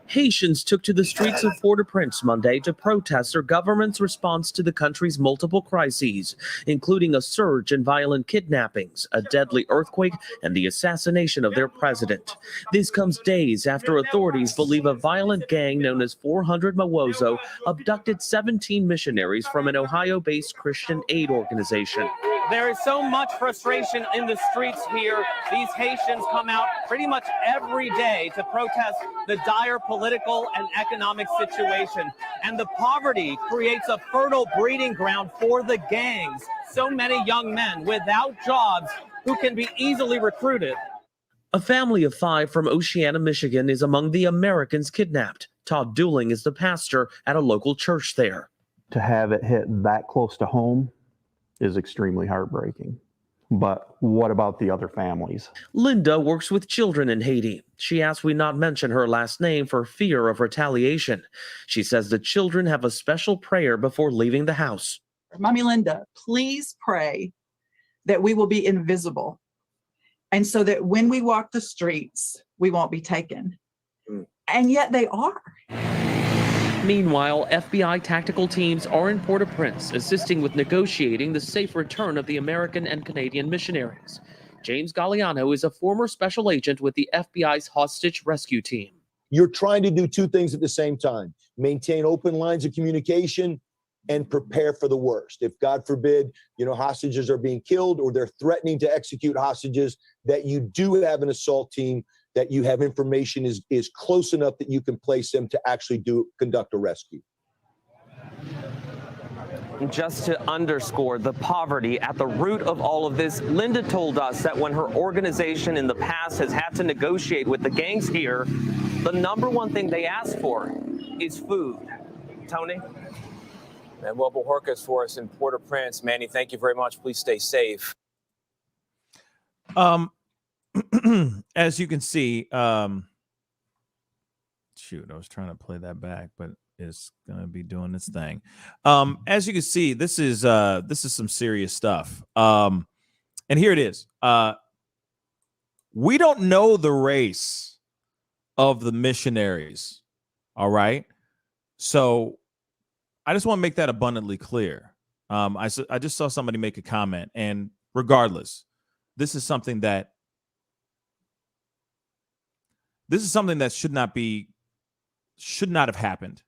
Haitians took to the streets of Port-au-Prince Monday to protest their government's response to the country's multiple crises, including a surge in violent kidnappings, a deadly earthquake, and the assassination of their president. This comes days after authorities believe a violent gang known as 400 Mawozo abducted 17 missionaries from an Ohio-based Christian aid organization. There is so much frustration in the streets here. These Haitians come out pretty much every day to protest the dire political and economic situation. And the poverty creates a fertile breeding ground for the gangs. So many young men without jobs who can be easily recruited. A family of 5 from Oceana, Michigan is among the Americans kidnapped. Todd Dooling is the pastor at a local church there. To have it hit that close to home is extremely heartbreaking. But what about the other families? Linda works with children in Haiti. She asked we not mention her last name for fear of retaliation. She says the children have a special prayer before leaving the house. Mommy Linda, please pray that we will be invisible. And so that when we walk the streets, we won't be taken. And yet they are. Meanwhile, FBI tactical teams are in Port-au-Prince assisting with negotiating the safe return of the American and Canadian missionaries. James Galliano is a former special agent with the FBI's hostage rescue team. You're trying to do 2 things at the same time: maintain open lines of communication and prepare for the worst. If, God forbid, hostages are being killed or they're threatening to execute hostages, that you do have an assault team, that you have information is close enough that you can place them to actually conduct a rescue. Just to underscore the poverty at the root of all of this, Linda told us that when her organization in the past has had to negotiate with the gangs here, the number one thing they ask for is food. Tony? And Wobble Horkus for us in Port-au-Prince. Manny, thank you very much. Please stay safe. As you can see, shoot, I was trying to play that back, but it's gonna be doing its thing. As you can see, this is some serious stuff. And here it is. We don't know the race of the missionaries. All right. So I just want to make that abundantly clear. I just saw somebody make a comment, and regardless, this is something that should not have happened.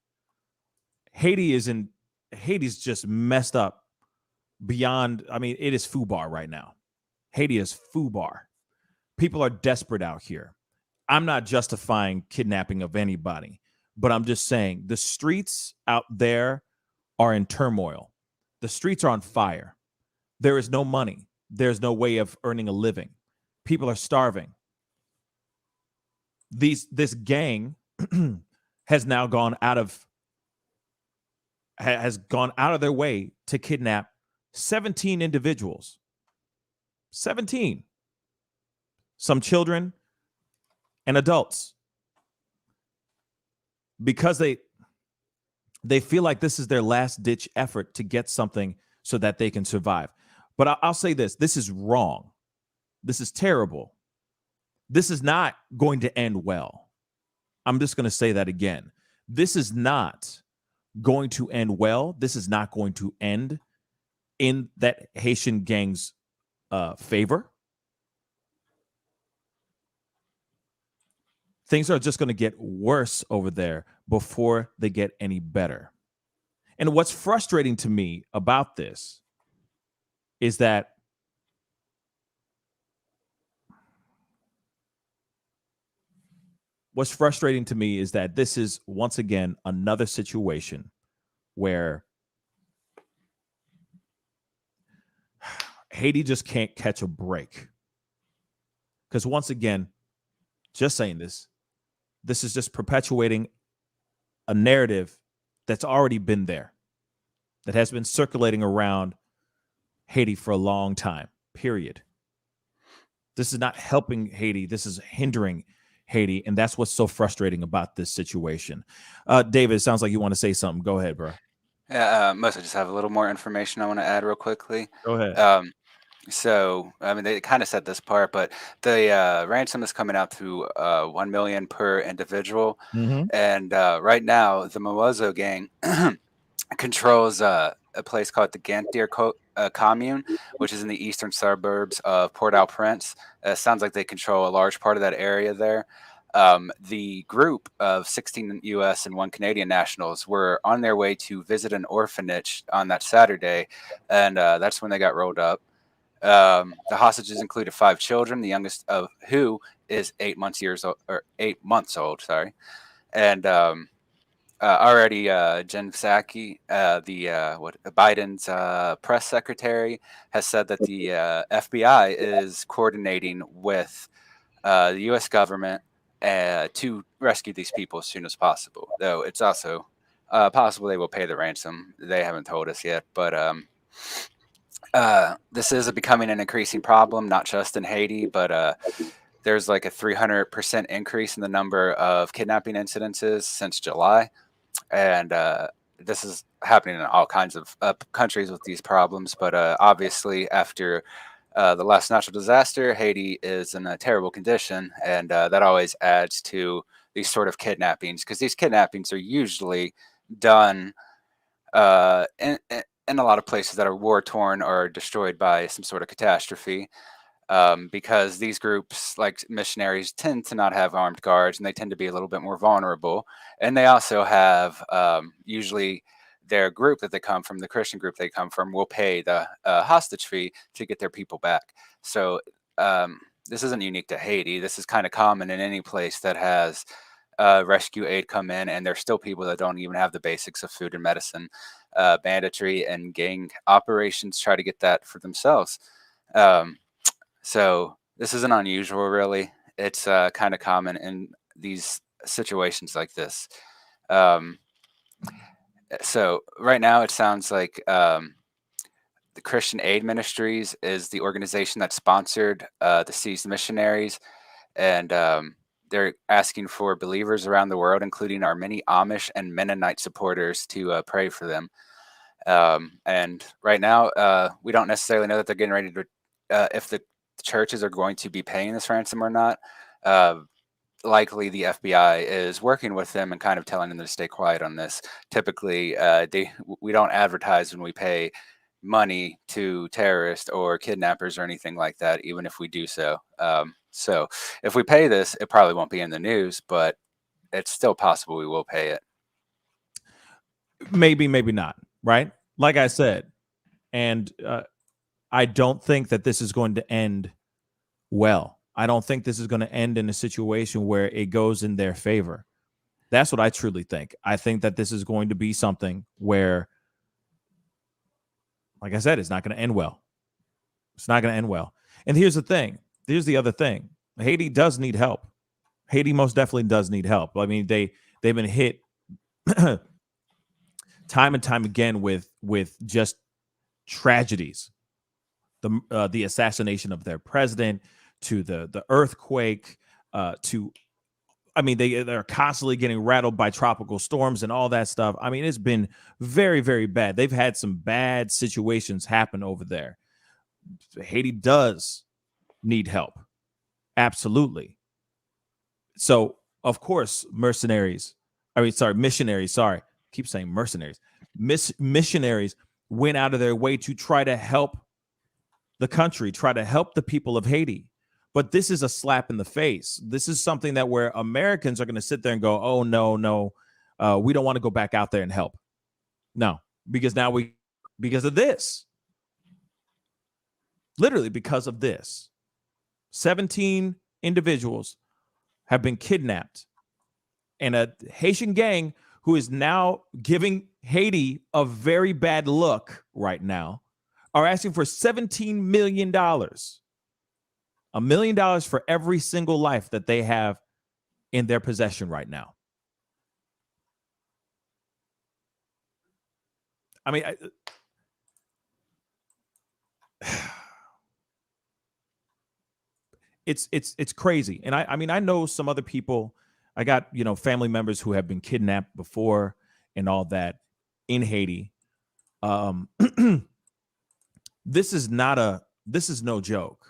Haiti's just messed up beyond. I mean, it is FUBAR right now. Haiti is FUBAR. People are desperate out here. I'm not justifying kidnapping of anybody, but I'm just saying the streets out there are in turmoil. The streets are on fire. There is no money. There's no way of earning a living. People are starving. This gang has now gone out of their way to kidnap 17 individuals. 17. Some children and adults. Because they feel like this is their last ditch effort to get something so that they can survive. But I'll say this is wrong. This is terrible. This is not going to end well. I'm just going to say that again. This is not going to end well. This is not going to end in that Haitian gang's favor. Things are just going to get worse over there before they get any better. And what's frustrating to me about this is that this is once again another situation where Haiti just can't catch a break. Because once again, just saying this is just perpetuating a narrative that's already been there, that has been circulating around Haiti for a long time, period. This is not helping Haiti. This is hindering Haiti, and that's what's so frustrating about this situation. David, it sounds like you want to say something. Go ahead, bro. Yeah, mostly just have a little more information I want to add real quickly. Go ahead. So, I mean, they kind of said this part, but the ransom is coming out to $1 million per individual. Mm-hmm. And right now, the Mozo gang controls a place called the Gantier commune, which is in the eastern suburbs of Port-au-Prince. Sounds like they control a large part of that area there. The group of 16 U.S. and 1 Canadian nationals were on their way to visit an orphanage on that Saturday, and that's when they got rolled up. The hostages included 5 children, the youngest of who is 8 months old. Sorry, and already Jen Psaki, Biden's press secretary, has said that the FBI is coordinating with the U.S. government to rescue these people as soon as possible. Though it's also possible they will pay the ransom. They haven't told us yet, but this is becoming an increasing problem, not just in Haiti, but there's like a 300% increase in the number of kidnapping incidences since July. And this is happening in all kinds of countries with these problems. But obviously, after the last natural disaster, Haiti is in a terrible condition. And that always adds to these sort of kidnappings, because these kidnappings are usually done in a lot of places that are war-torn or destroyed by some sort of catastrophe, because these groups, like missionaries, tend to not have armed guards, and they tend to be a little bit more vulnerable. And they also have usually their group that they come from, the Christian group they come from, will pay the hostage fee to get their people back. So this isn't unique to Haiti. This is kind of common in any place that has rescue aid come in, and there's still people that don't even have the basics of food and medicine. Banditry and gang operations try to get that for themselves. So this isn't unusual, really. It's kind of common in these situations like this. So right now it sounds like the Christian Aid Ministries is the organization that sponsored the seized missionaries, and they're asking for believers around the world, including our many Amish and Mennonite supporters, to pray for them. And right now, we don't necessarily know that they're getting ready to, if the churches are going to be paying this ransom or not. Likely the FBI is working with them and kind of telling them to stay quiet on this. Typically, we don't advertise when we pay money to terrorists or kidnappers or anything like that, even if we do so. So if we pay this, it probably won't be in the news, but it's still possible we will pay it. Maybe, maybe not, right? Like I said, and I don't think that this is going to end well. I don't think this is going to end in a situation where it goes in their favor. That's what I truly think. I think that this is going to be something where, like I said, it's not going to end well. It's not going to end well. And here's the thing. Here's the other thing. Haiti does need help. Haiti most definitely does need help. I mean, they've been hit time and time again with just tragedies. The assassination of their president, to the earthquake, they're constantly getting rattled by tropical storms and all that stuff. I mean, it's been very, very bad. They've had some bad situations happen over there. Haiti does need help. Absolutely. So, of course, missionaries. Keep saying mercenaries. Missionaries went out of their way to try to help the country, try to help the people of Haiti. But this is a slap in the face. This is something that where Americans are going to sit there and go, oh, no, we don't want to go back out there and help. No, because because of this. Literally because of this. 17 individuals have been kidnapped. And a Haitian gang who is now giving Haiti a very bad look right now are asking for $17 million. $1 million for every single life that they have in their possession right now. I mean, it's crazy. And I know some other people. I got, family members who have been kidnapped before and all that in Haiti. This is no joke.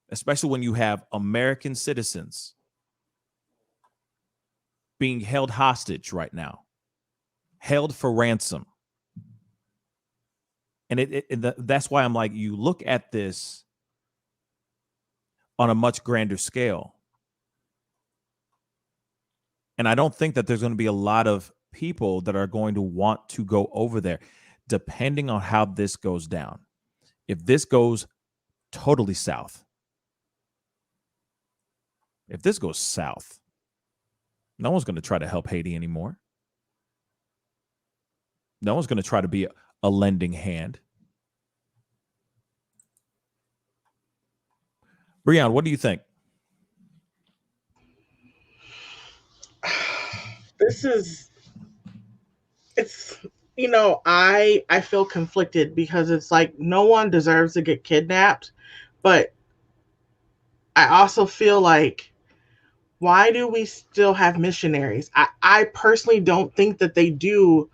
Especially when you have American citizens being held hostage right now, held for ransom. And that's why I'm like, you look at this on a much grander scale. And I don't think that there's going to be a lot of people that are going to want to go over there, depending on how this goes down. If this goes totally south, no one's going to try to help Haiti anymore. No one's going to try to be a lending hand. Breon, what do you think? I feel conflicted because it's like no one deserves to get kidnapped, but I also feel like, why do we still have missionaries? I personally don't think that they do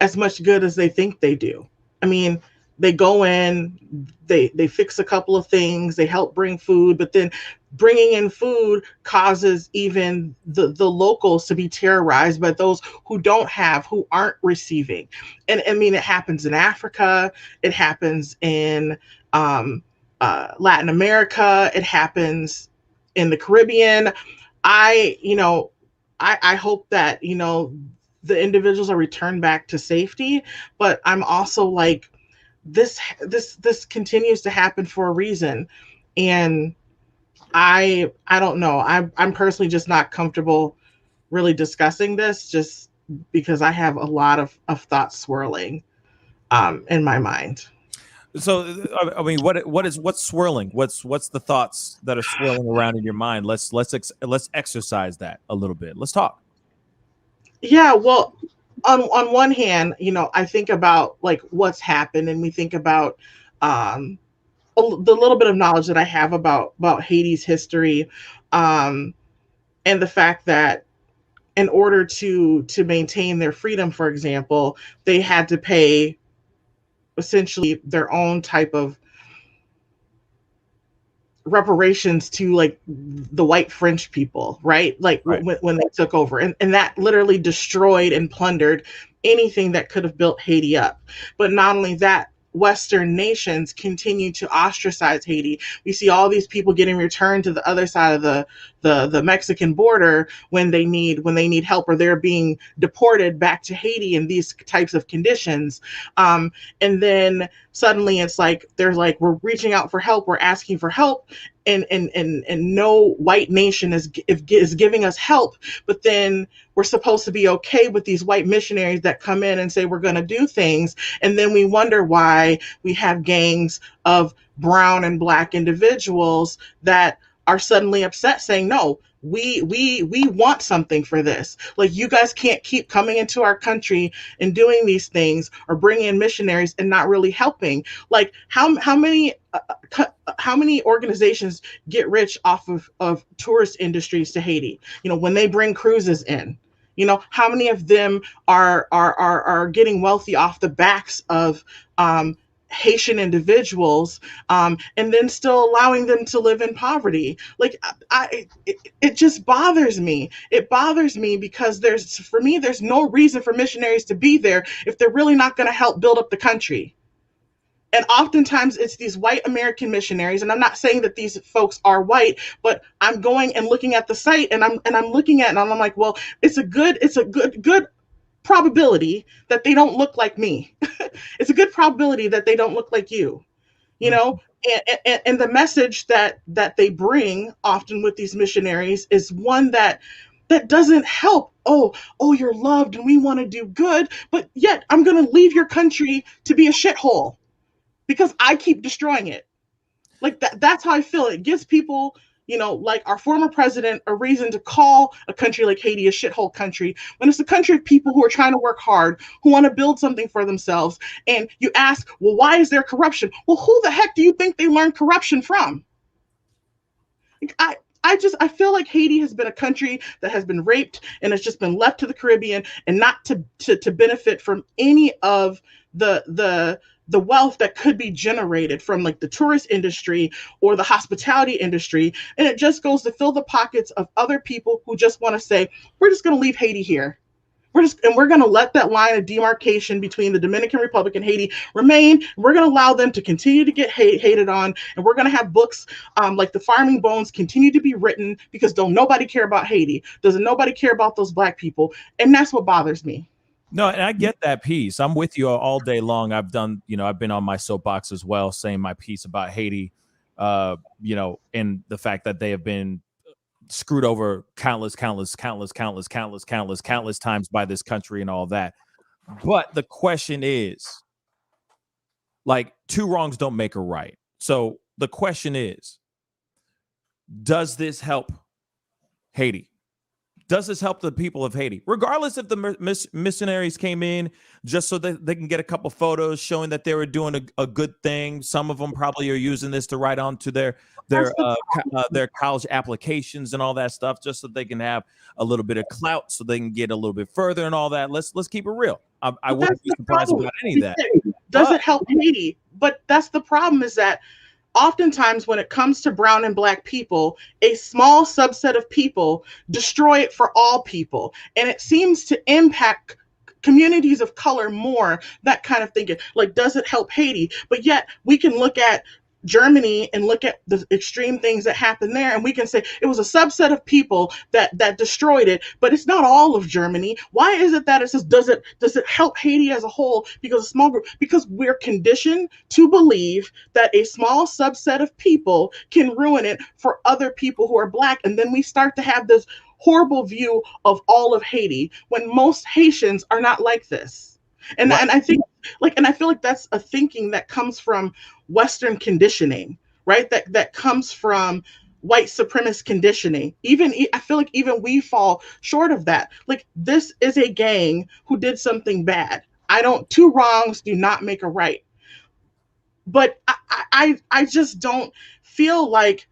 as much good as they think they do. I mean, they go in, they fix a couple of things, they help bring food, but then bringing in food causes even the locals to be terrorized by those who aren't receiving. And I mean, it happens in Africa, it happens in Latin America, it happens in the Caribbean. I hope that, the individuals are returned back to safety, but I'm also like, this continues to happen for a reason. And I don't know. I'm personally just not comfortable really discussing this, just because I have a lot of thoughts swirling in my mind. So I mean, what's swirling? What's the thoughts that are swirling around in your mind? Let's exercise that a little bit. Let's talk. Yeah, well, on one hand, I think about like what's happened, and we think about um, the little bit of knowledge that I have about Haiti's history, um, and the fact that in order to maintain their freedom, for example, they had to pay essentially their own type of reparations to like the white French people, right? Like Right. when they took over, and that literally destroyed and plundered anything that could have built Haiti up. But not only that, Western nations continue to ostracize Haiti. We see all these people getting returned to the other side of the Mexican border when they need help, or they're being deported back to Haiti in these types of conditions. And then suddenly it's like there's like we're reaching out for help, we're asking for help, and no white nation is giving us help. But then we're supposed to be okay with these white missionaries that come in and say we're going to do things, and then we wonder why we have gangs of brown and black individuals that are suddenly upset, saying no, we want something for this. Like, you guys can't keep coming into our country and doing these things, or bringing in missionaries and not really helping. Like, how many organizations get rich off of tourist industries to Haiti? When they bring cruises in, how many of them are getting wealthy off the backs of Haitian individuals, and then still allowing them to live in poverty? Like, it just bothers me. It bothers me because there's no reason for missionaries to be there if they're really not going to help build up the country. And oftentimes it's these white American missionaries, and I'm not saying that these folks are white, but I'm going and looking at the site, and I'm looking at it, and I'm like, well, it's a good probability that they don't look like me. It's a good probability that they don't look like you, and the message that they bring often with these missionaries is one that doesn't help. Oh, you're loved and we want to do good, but yet I'm going to leave your country to be a shithole because I keep destroying it. Like, that's how I feel. It gives people, like our former president, a reason to call a country like Haiti a shithole country, when it's a country of people who are trying to work hard, who want to build something for themselves. And you ask, well, why is there corruption? Well, who the heck do you think they learned corruption from? I feel like Haiti has been a country that has been raped and has just been left to the Caribbean, and not to benefit from any of the wealth that could be generated from like the tourist industry or the hospitality industry. And it just goes to fill the pockets of other people who just want to say, we're just going to leave Haiti here. We're going to let that line of demarcation between the Dominican Republic and Haiti remain. We're going to allow them to continue to get hated on. And we're going to have books like The Farming Bones continue to be written, because don't nobody care about Haiti. Doesn't nobody care about those black people? And that's what bothers me. No, and I get that piece. I'm with you all day long. I've been on my soapbox as well, saying my piece about Haiti, and the fact that they have been screwed over countless times by this country and all that. But the question is, like, two wrongs don't make a right. So the question is, does this help Haiti? Does this help the people of Haiti? Regardless if the missionaries came in just so that they can get a couple photos showing that they were doing a good thing. Some of them probably are using this to write on to their college applications and all that stuff, just so they can have a little bit of clout, so they can get a little bit further and all that. Let's keep it real. I wouldn't be surprised about any of that. Does it help Haiti? But that's the problem, is that oftentimes when it comes to brown and black people, a small subset of people destroy it for all people. And it seems to impact communities of color more, that kind of thinking. Like, does it help Haiti? But yet we can look at Germany and look at the extreme things that happened there, and we can say it was a subset of people that destroyed it, but it's not all of Germany. Why is it that it says, does it help Haiti as a whole? Because a small group, because we're conditioned to believe that a small subset of people can ruin it for other people who are black, and then we start to have this horrible view of all of Haiti when most Haitians are not like this. And, Right. and I think like, and I feel like that's a thinking that comes from Western conditioning, right? That comes from white supremacist conditioning. I feel like even we fall short of that. Like, this is a gang who did something bad. Two wrongs do not make a right. But I just don't feel like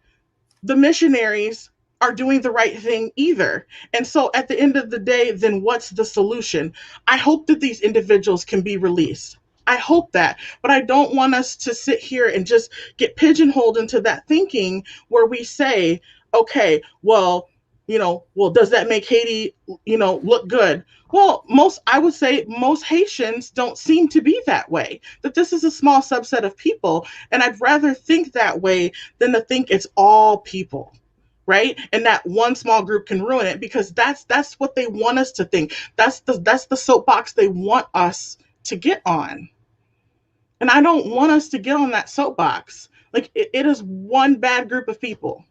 the missionaries are doing the right thing either. And so at the end of the day, then what's the solution? I hope that these individuals can be released. I hope that, but I don't want us to sit here and just get pigeonholed into that thinking where we say, okay, well, does that make Haiti, look good? Well, I would say most Haitians don't seem to be that way, that this is a small subset of people. And I'd rather think that way than to think it's all people, right? And that one small group can ruin it, because that's what they want us to think. That's the soapbox they want us to get on. And I don't want us to get on that soapbox. Like, it is one bad group of people.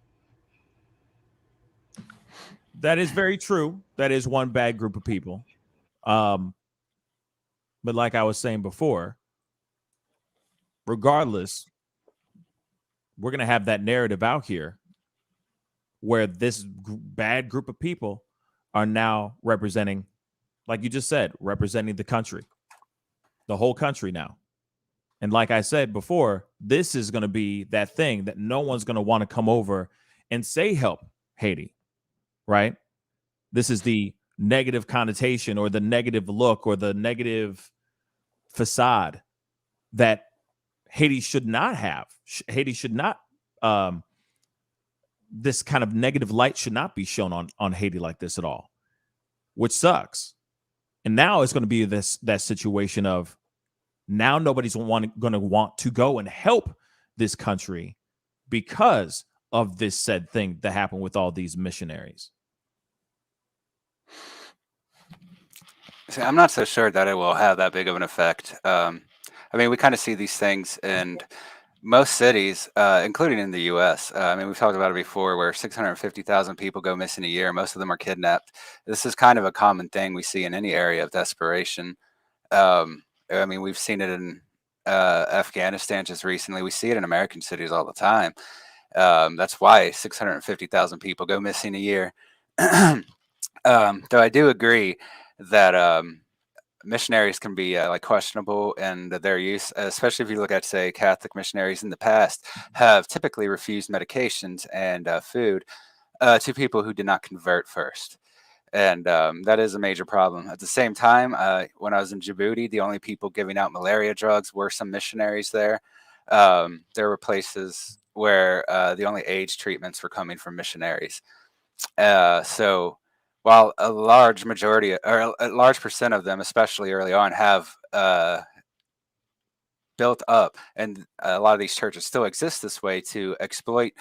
That is very true. That is one bad group of people. But like I was saying before, regardless, we're going to have that narrative out here where this bad group of people are now representing, like you just said, representing the country, the whole country now. And like I said before, this is going to be that thing that no one's going to want to come over and say, help Haiti, right? This is the negative connotation or the negative look or the negative facade that Haiti should not have. Haiti should not, this kind of negative light should not be shown on Haiti like this at all, which sucks. And now it's going to be that situation of now nobody's going to want to go and help this country because of this said thing that happened with all these missionaries. See, I'm not so sure that it will have that big of an effect. I mean, we kind of see these things in most cities, including in the U.S. I mean, we've talked about it before, where 650,000 people go missing a year. Most of them are kidnapped. This is kind of a common thing we see in any area of desperation. I mean, we've seen it in Afghanistan just recently. We see it in American cities all the time. That's why 650,000 people go missing a year. Though I do agree that missionaries can be like questionable in their use, especially if you look at, say, Catholic missionaries in the past have typically refused medications and food to people who did not convert first. And that is a major problem. At the same time, when I was in Djibouti, the only people giving out malaria drugs were some missionaries there. There were places where the only AIDS treatments were coming from missionaries. So while a large majority or a large percent of them, especially early on, have built up, and a lot of these churches still exist this way to exploit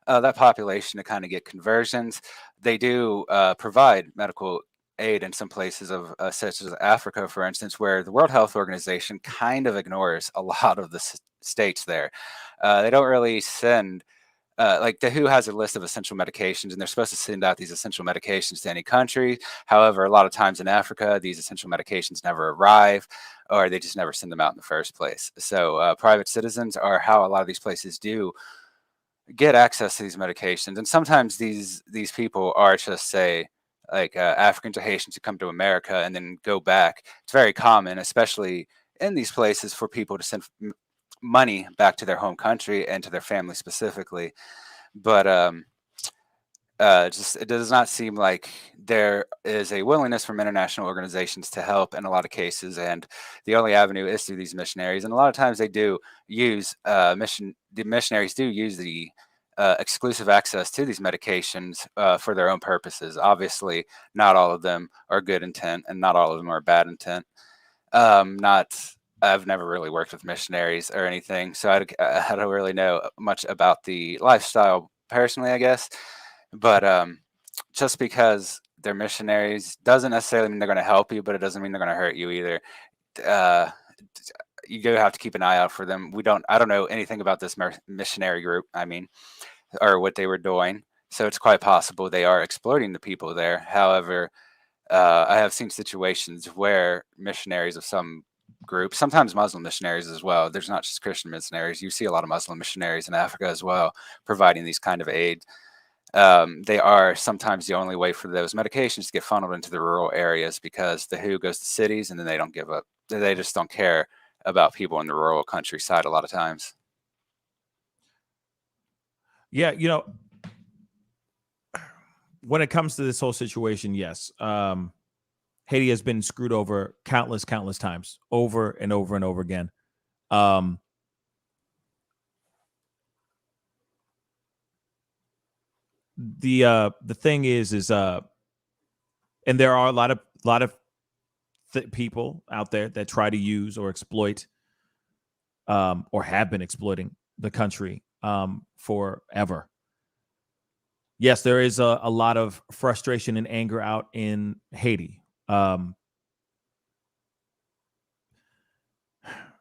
that population to kind of get conversions, they do provide medical aid in some places of such as Africa, for instance, where the World Health Organization kind of ignores a lot of the states there. They don't really send like the WHO has a list of essential medications, and they're supposed to send out these essential medications to any country. However, a lot of times in Africa, these essential medications never arrive, or they just never send them out in the first place. So private citizens are how a lot of these places do get access to these medications. And sometimes these people are just, say, like Africans or Haitians who come to America and then go back. It's very common, especially in these places, for people to send money back to their home country and to their family specifically. But it does not seem like there is a willingness from international organizations to help in a lot of cases, and the only avenue is through these missionaries. And a lot of times they do use the missionaries do use the exclusive access to these medications for their own purposes. Obviously, not all of them are good intent, and not all of them are bad intent. I've never really worked with missionaries or anything, so I don't really know much about the lifestyle personally, I guess. But just because they're missionaries doesn't necessarily mean they're going to help you, but it doesn't mean they're going to hurt you either. You do have to keep an eye out for them. I don't know anything about this missionary group, or what they were doing. So it's quite possible they are exploiting the people there. However, I have seen situations where missionaries of some group. Sometimes Muslim missionaries as well. There's not just Christian missionaries. You see a lot of Muslim missionaries in Africa as well, providing these kind of aid. They are sometimes the only way for those medications to get funneled into the rural areas, because the WHO goes to cities and then they don't give up. They just don't care about people in the rural countryside a lot of times. Yeah, when it comes to this whole situation, yes, Haiti has been screwed over countless times, over and over and over again. The thing is, and there are a lot of people out there that try to use or exploit, or have been exploiting the country forever. Yes, there is a lot of frustration and anger out in Haiti.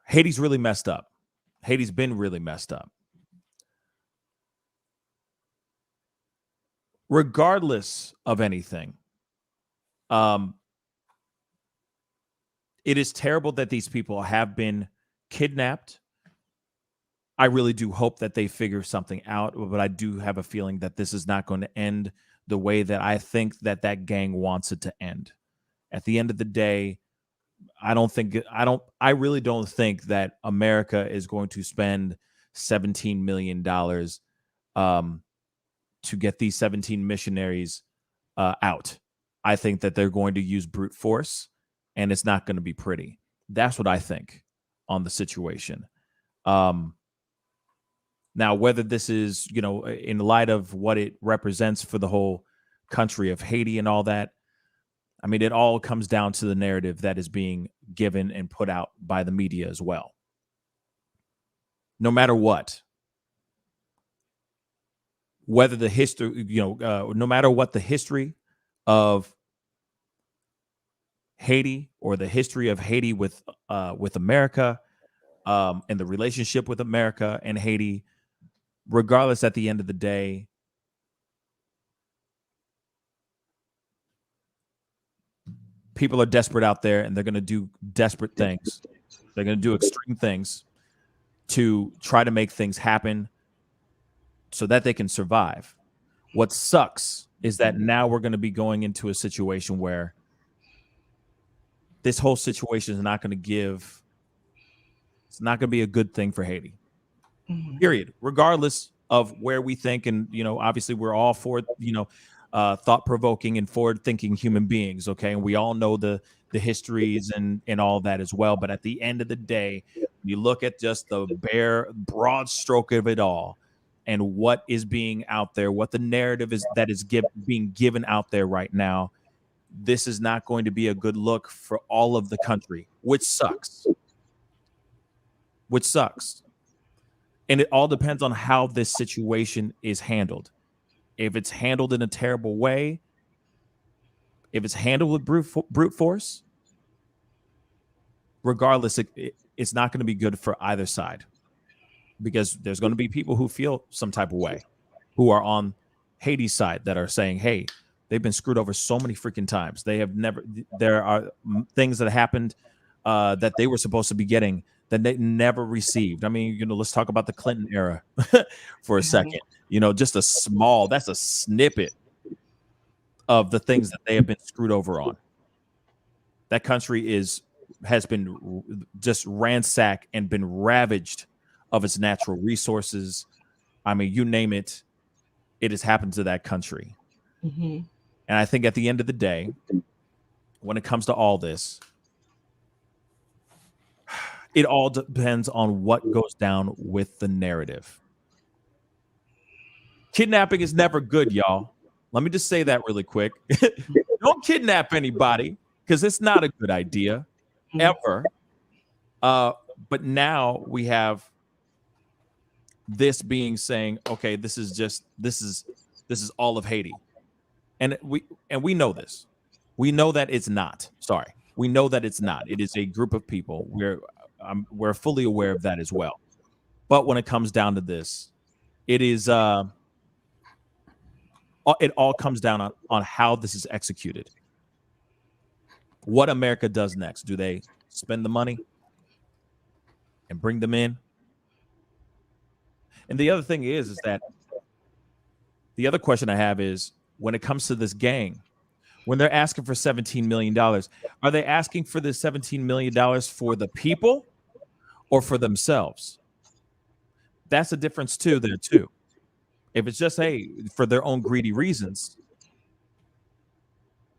Haiti's really messed up. Haiti's been really messed up. Regardless of anything, it is terrible that these people have been kidnapped. I really do hope that they figure something out, but I do have a feeling that this is not going to end the way that I think that gang wants it to end. At the end of the day, I really don't think that America is going to spend $17 million to get these 17 missionaries out. I think that they're going to use brute force, and it's not going to be pretty. That's what I think on the situation. Now, whether this is, in light of what it represents for the whole country of Haiti and all that, I mean, it all comes down to the narrative that is being given and put out by the media as well. No matter what, whether the history, no matter what the history of Haiti or the history of Haiti with America, and the relationship with America and Haiti, regardless, at the end of the day, people are desperate out there, and they're going to do desperate things. They're going to do extreme things to try to make things happen so that they can survive. What sucks is that now we're going to be going into a situation where this whole situation is not going to it's not going to be a good thing for Haiti. Period. Regardless of where we think, and obviously we're all for thought-provoking and forward-thinking human beings, okay, and we all know the histories and all that as well. But at the end of the day, you look at just the bare broad stroke of it all, and what is being out there, what the narrative is that is being given out there right now. This is not going to be a good look for all of the country, which sucks. And it all depends on how this situation is handled. If it's handled in a terrible way, if it's handled with brute force, regardless, it's not going to be good for either side, because there's going to be people who feel some type of way, who are on Haiti's side, that are saying, hey, they've been screwed over so many freaking times. There are things that happened that they were supposed to be getting that they never received. I mean, let's talk about the Clinton era for a second. Just that's a snippet of the things that they have been screwed over on. That country has been just ransacked and been ravaged of its natural resources. I mean, you name it, it has happened to that country. And I think at the end of the day, when it comes to all this, it all depends on what goes down with the narrative. Kidnapping is never good, y'all. Let me just say that really quick. Don't kidnap anybody, because it's not a good idea ever. But now we have this being saying, okay, this is all of Haiti. And we know this. We know that it's not. Sorry. We know that it's not. It is a group of people. We're fully aware of that as well. But when it comes down to this, it is it all comes down on how this is executed. What America does next. Do they spend the money? and bring them in. And the other thing is that the other question I have is, when it comes to this gang, when they're asking for $17 million, are they asking for the $17 million for the people or for themselves? That's a difference too there too. If it's just, hey, for their own greedy reasons,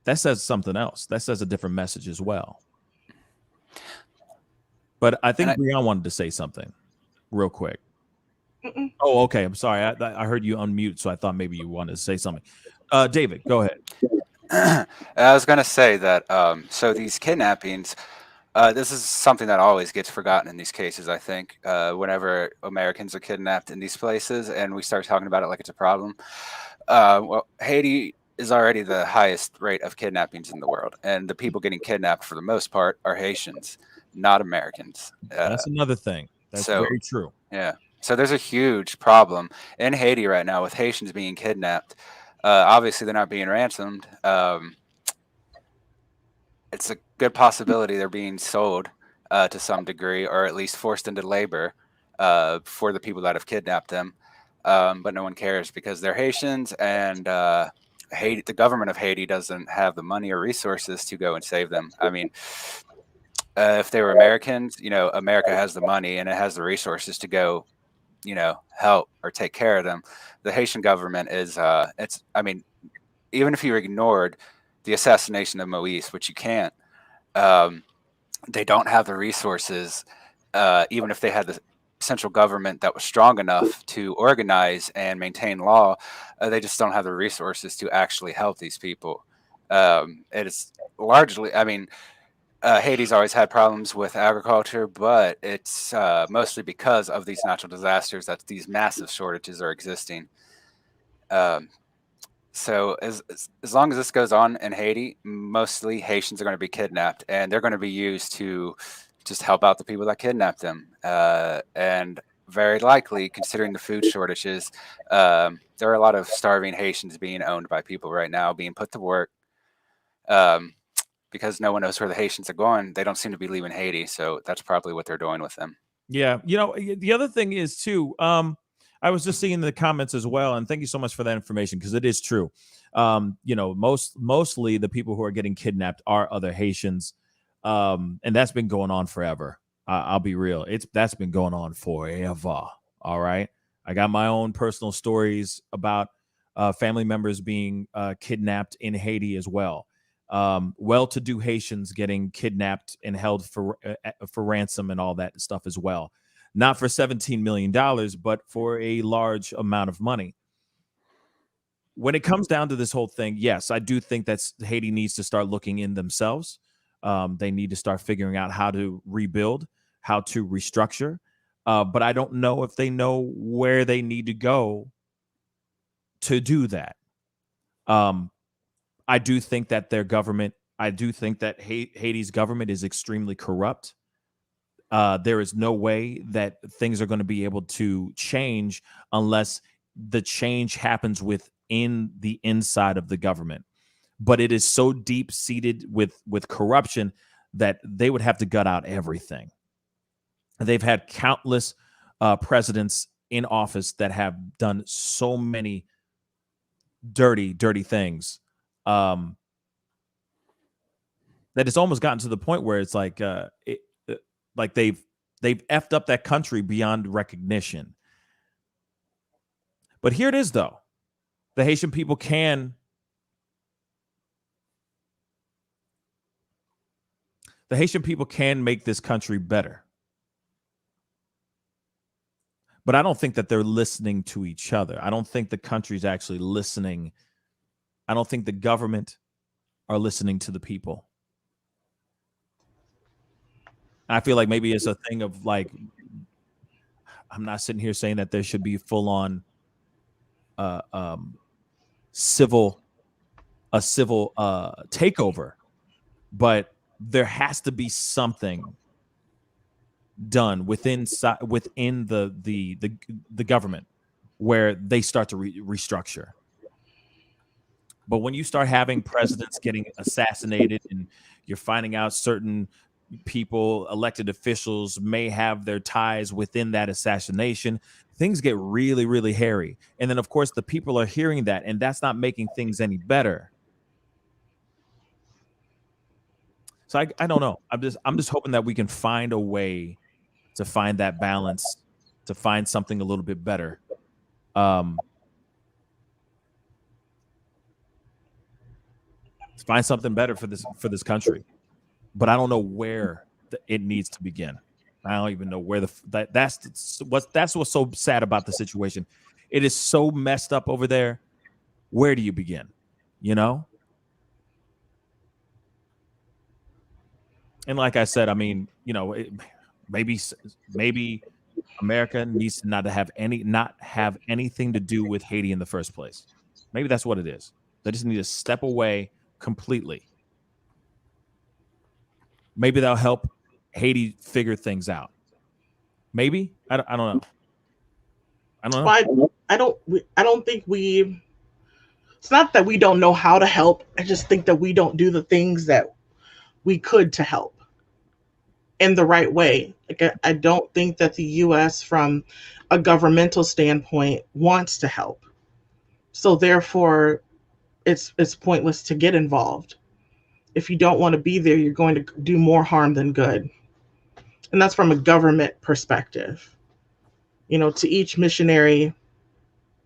that says something else. That says a different message as well. But I think Breon wanted to say something real quick. Oh, okay. I'm sorry. I heard you unmute, so I thought maybe you wanted to say something. David, go ahead. I was going to say that, so these kidnappings, this is something that always gets forgotten in these cases, I think, whenever Americans are kidnapped in these places and we start talking about it like it's a problem. Well, Haiti is already the highest rate of kidnappings in the world, and the people getting kidnapped for the most part are Haitians, not Americans. That's another thing. That's very true. Yeah. So there's a huge problem in Haiti right now with Haitians being kidnapped. Obviously, they're not being ransomed. It's a good possibility they're being sold to some degree, or at least forced into labor for the people that have kidnapped them. But no one cares because they're Haitians, and Haiti, the government of Haiti doesn't have the money or resources to go and save them. I mean, if they were Americans, America has the money and it has the resources to go, help or take care of them. The Haitian government is, even if you ignored the assassination of Moise, which you can't, they don't have the resources, even if they had the central government that was strong enough to organize and maintain law, they just don't have the resources to actually help these people. It is largely, Haiti's always had problems with agriculture, but it's mostly because of these natural disasters that these massive shortages are existing. So as long as this goes on in Haiti, mostly Haitians are going to be kidnapped, and they're going to be used to just help out the people that kidnapped them. And very likely, considering the food shortages, there are a lot of starving Haitians being owned by people right now, being put to work. Because no one knows where the Haitians are going. They don't seem to be leaving Haiti. So that's probably what they're doing with them. Yeah. The other thing is too, I was just seeing the comments as well. And thank you so much for that information, because it is true. Mostly the people who are getting kidnapped are other Haitians. And that's been going on forever. I'll be real. That's been going on forever. All right. I got my own personal stories about family members being kidnapped in Haiti as well. Well-to-do Haitians getting kidnapped and held for ransom and all that stuff as well. Not for $17 million, but for a large amount of money. When it comes down to this whole thing, yes, I do think that Haiti needs to start looking in themselves. They need to start figuring out how to rebuild, how to restructure. But I don't know if they know where they need to go to do that. I do think that their government, Haiti's government is extremely corrupt. There is no way that things are going to be able to change unless the change happens within the inside of the government. But it is so deep-seated with corruption that they would have to gut out everything. They've had countless presidents in office that have done so many dirty things. That it's almost gotten to the point where it's like they've effed up that country beyond recognition. But here it is, though. The Haitian people can make this country better. But I don't think that they're listening to each other. I don't think the country's actually listening. I don't think the government are listening to the people. I feel like maybe it's a thing of like, I'm not sitting here saying that there should be full on civil takeover, but there has to be something done within the government where they start to restructure. But when you start having presidents getting assassinated and you're finding out certain people, elected officials may have their ties within that assassination. Things get really, really hairy. And then, of course, the people are hearing that, and that's not making things any better. So I don't know. I'm just hoping that we can find a way to find that balance, to find something a little bit better. To find something better for this country. But I don't know where it needs to begin. I don't even know where that's what's so sad about the situation. It is so messed up over there. Where do you begin? You know? And like I said, I mean, you know, maybe America needs to not have anything to do with Haiti in the first place. Maybe that's what it is. They just need to step away completely. Maybe that'll help Haiti figure things out. Maybe I don't know. I don't know. I don't think we. It's not that we don't know how to help. I just think that we don't do the things that we could to help in the right way. Like I don't think that the U.S. from a governmental standpoint wants to help. So therefore, it's pointless to get involved. If you don't want to be there, you're going to do more harm than good. And that's from a government perspective. You know, to each missionary,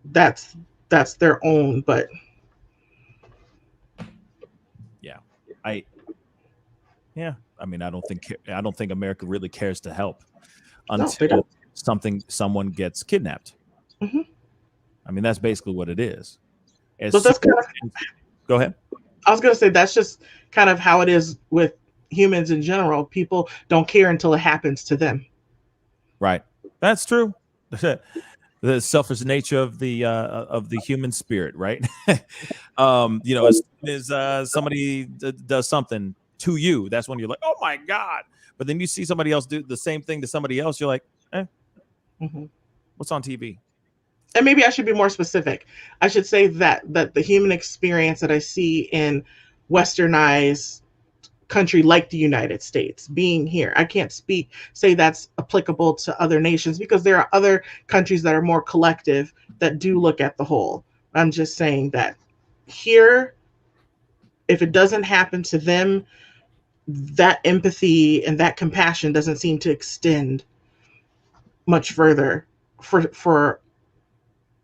that's their own, but I mean, I don't think America really cares to help until someone gets kidnapped. Mm-hmm. I mean, that's basically what it is. So that's go ahead. I was going to say that's just kind of how it is with humans in general. People don't care until it happens to them. Right. That's true. The selfish nature of the human spirit, right? You know, as soon as somebody does something to you, that's when you're like, oh my God. But then you see somebody else do the same thing to somebody else, you're like, what's on TV? And maybe I should be more specific. I should say that the human experience that I see in westernized country like the United States, being here, I can't say that's applicable to other nations, because there are other countries that are more collective that do look at the whole. I'm just saying that here, if it doesn't happen to them, that empathy and that compassion doesn't seem to extend much further for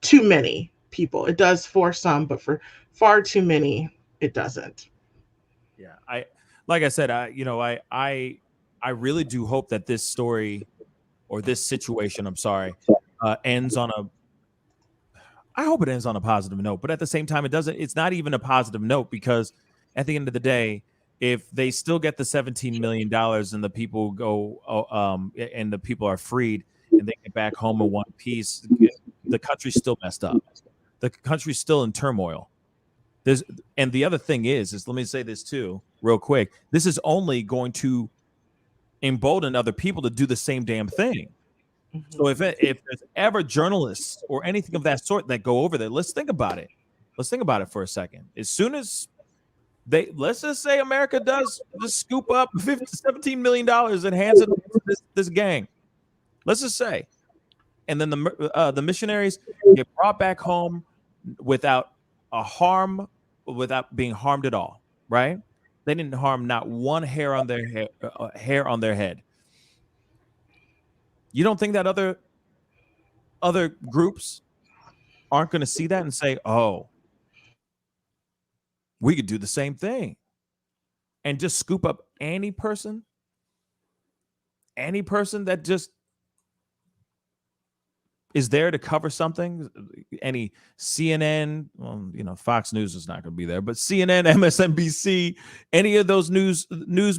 too many people. It does for some, but for far too many, it doesn't. Yeah, like I said, I really do hope that this story or this situation, ends on a. I hope it ends on a positive note, but at the same time, it doesn't. It's not even a positive note, because at the end of the day, if they still get the $17 million and the people go, and the people are freed and they get back home in one piece, the country's still messed up. The country's still in turmoil. And the other thing is let me say this too, real quick. This is only going to embolden other people to do the same damn thing. Mm-hmm. So if there's ever journalists or anything of that sort that go over there, let's think about it. Let's think about it for a second. As soon as let's just say America does just scoop up $17 million and hands it to this gang. Let's just say, and then the missionaries get brought back home without being harmed at all, right? They didn't harm not one hair on their hair on their head. You don't think that other groups aren't going to see that and say, "Oh, we could do the same thing," and just scoop up any person that just is there to cover something? Any CNN, well, Fox News is not going to be there, but CNN, MSNBC, any of those news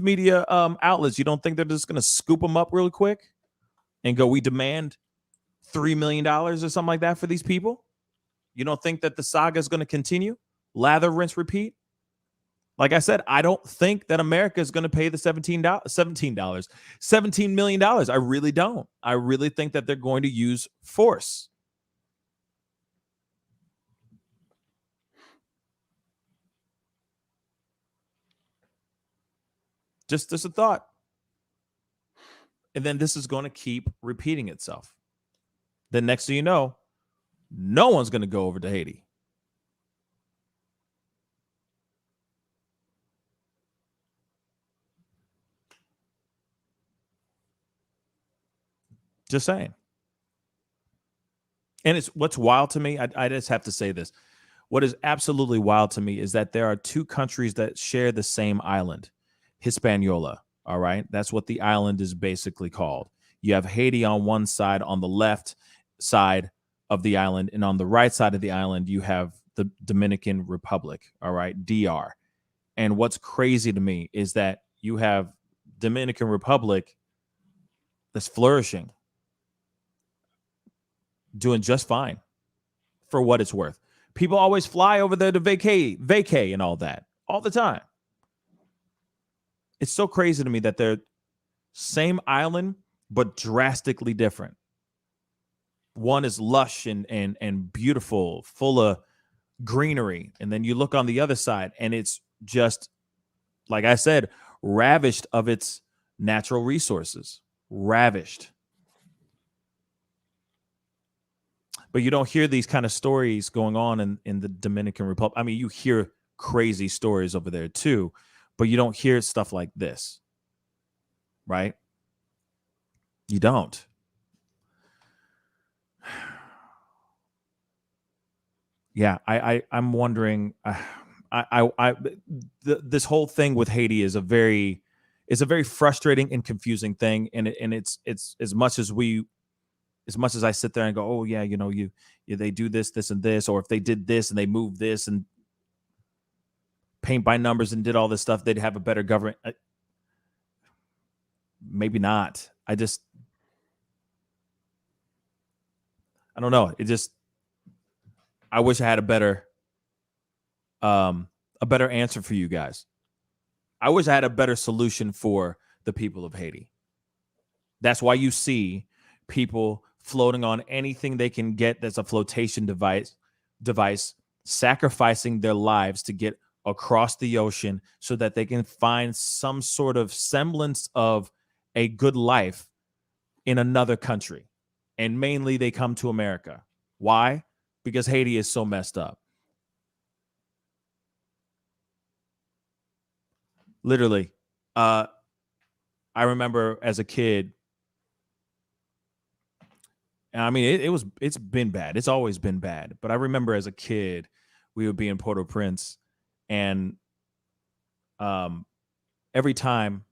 media outlets, you don't think they're just going to scoop them up real quick and go, we demand $3 million or something like that for these people? You don't think that the saga is going to continue? Lather, rinse, repeat? Like I said, I don't think that America is going to pay the $17 million. I really don't. I really think that they're going to use force. Just a thought. And then this is going to keep repeating itself. Then next thing you know, no one's going to go over to Haiti. Just saying. And it's what's wild to me. I just have to say this. What is absolutely wild to me is that there are two countries that share the same island, Hispaniola. All right. That's what the island is basically called. You have Haiti on one side, on the left side of the island, and on the right side of the island, you have the Dominican Republic. All right. DR. And what's crazy to me is that you have Dominican Republic that's flourishing, doing just fine for what it's worth. People always fly over there to vacay and all that all the time. It's so crazy to me that they're same island, but drastically different. One is lush and beautiful, full of greenery. And then you look on the other side and it's just, like I said, ravished of its natural resources. Ravished. But you don't hear these kind of stories going on in the Dominican Republic. I mean, you hear crazy stories over there too, but you don't hear stuff like this, right? You don't. Yeah, I'm wondering. This whole thing with Haiti is a very frustrating and confusing thing, and it's as much as I sit there and go, oh yeah, they do this and this, or if they did this and they moved this and paint by numbers and did all this stuff, they'd have a better government. Maybe not. I don't know. I wish I had a better answer for you guys. I wish I had a better solution for the people of Haiti. That's why you see people floating on anything they can get that's a flotation device, sacrificing their lives to get across the ocean so that they can find some sort of semblance of a good life in another country. And mainly they come to America. Why? Because Haiti is so messed up. Literally, I remember as a kid, I mean, it's been bad. It's always been bad. But I remember as a kid, we would be in Port-au-Prince, and every time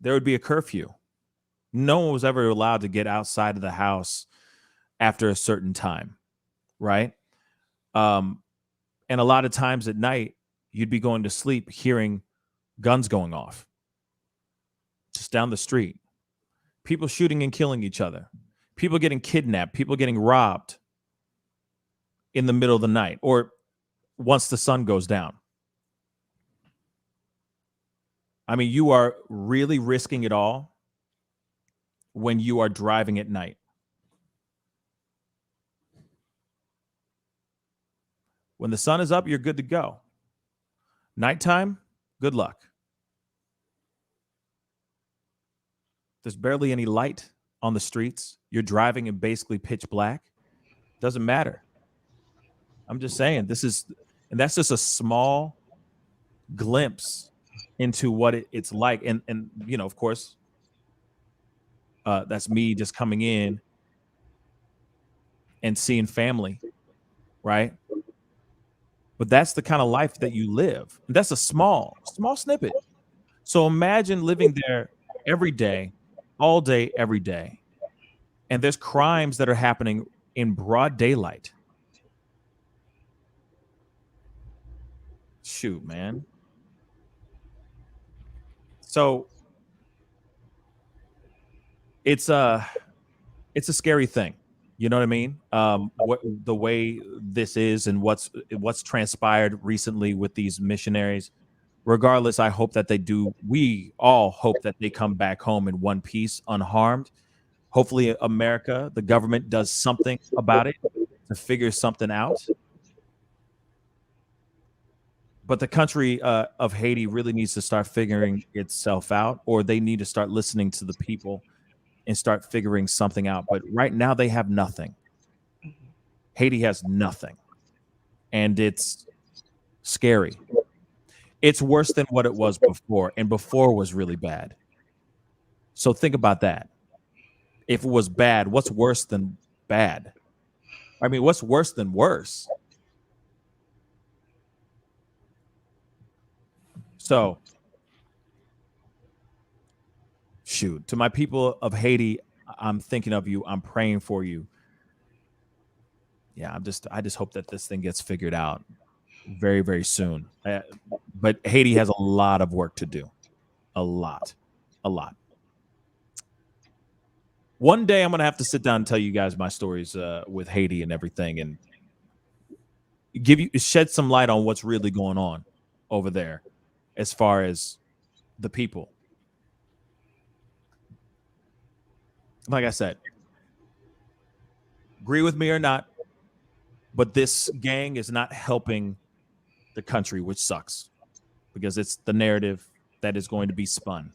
there would be a curfew. No one was ever allowed to get outside of the house after a certain time, right? And a lot of times at night, you'd be going to sleep hearing guns going off just down the street. People shooting and killing each other. People getting kidnapped, people getting robbed in the middle of the night or once the sun goes down. I mean, you are really risking it all when you are driving at night. When the sun is up, you're good to go. Nighttime, good luck. There's barely any light on the streets. You're driving in basically pitch black. Doesn't matter. I'm just saying and that's just a small glimpse into what it's like. And of course, that's me just coming in and seeing family, right? But that's the kind of life that you live. And that's a small snippet. So imagine living there every day, all day, every day. And there's crimes that are happening in broad daylight. Shoot, man. So it's a scary thing. You know what I mean? What the way this is and what's transpired recently with these missionaries. Regardless, I hope that they do. We all hope that they come back home in one piece, unharmed. Hopefully, America, the government, does something about it to figure something out. But the country of Haiti really needs to start figuring itself out, or they need to start listening to the people and start figuring something out. But right now they have nothing. Haiti has nothing. And it's scary. It's worse than what it was before. And before was really bad. So think about that. If it was bad, what's worse than bad? I mean, what's worse than worse? So, shoot, to my people of Haiti, I'm thinking of you. I'm praying for you. Yeah, I just hope that this thing gets figured out very, very soon. But Haiti has a lot of work to do. A lot. One day I'm going to have to sit down and tell you guys my stories with Haiti and everything, and shed some light on what's really going on over there as far as the people. Like I said, agree with me or not, but this gang is not helping the country, which sucks, because it's the narrative that is going to be spun.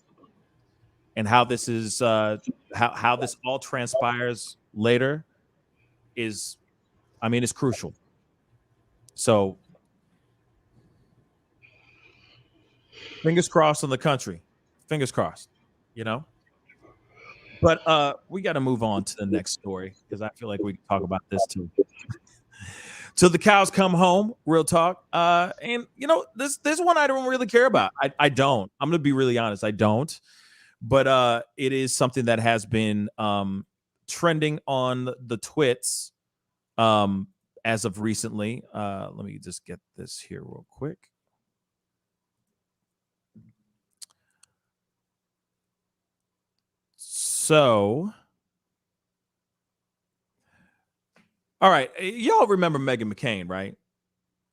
And how this is how this all transpires later is, I mean, it's crucial. So fingers crossed on the country. Fingers crossed, you know. But we got to move on to the next story, because I feel like we can talk about this too. Till the cows come home, real talk. And you know, this one I don't really care about. I don't. I'm gonna be really honest. I don't. But it is something that has been trending on the twits as of recently. Let me just get this here real quick. So, all right, y'all remember Meghan McCain, right?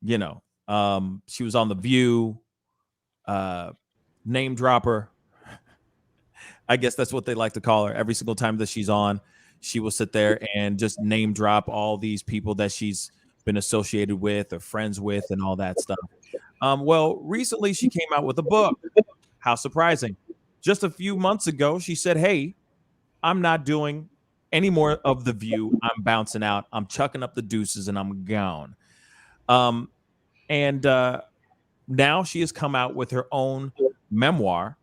You know, she was on The View, name dropper. I guess that's what they like to call her. Every single time that she's on, she will sit there and just name drop all these people that she's been associated with or friends with and all that stuff. Well, recently she came out with a book. How surprising. Just a few months ago, she said, hey, I'm not doing any more of The View. I'm bouncing out. I'm chucking up the deuces and I'm gone. And now she has come out with her own memoir.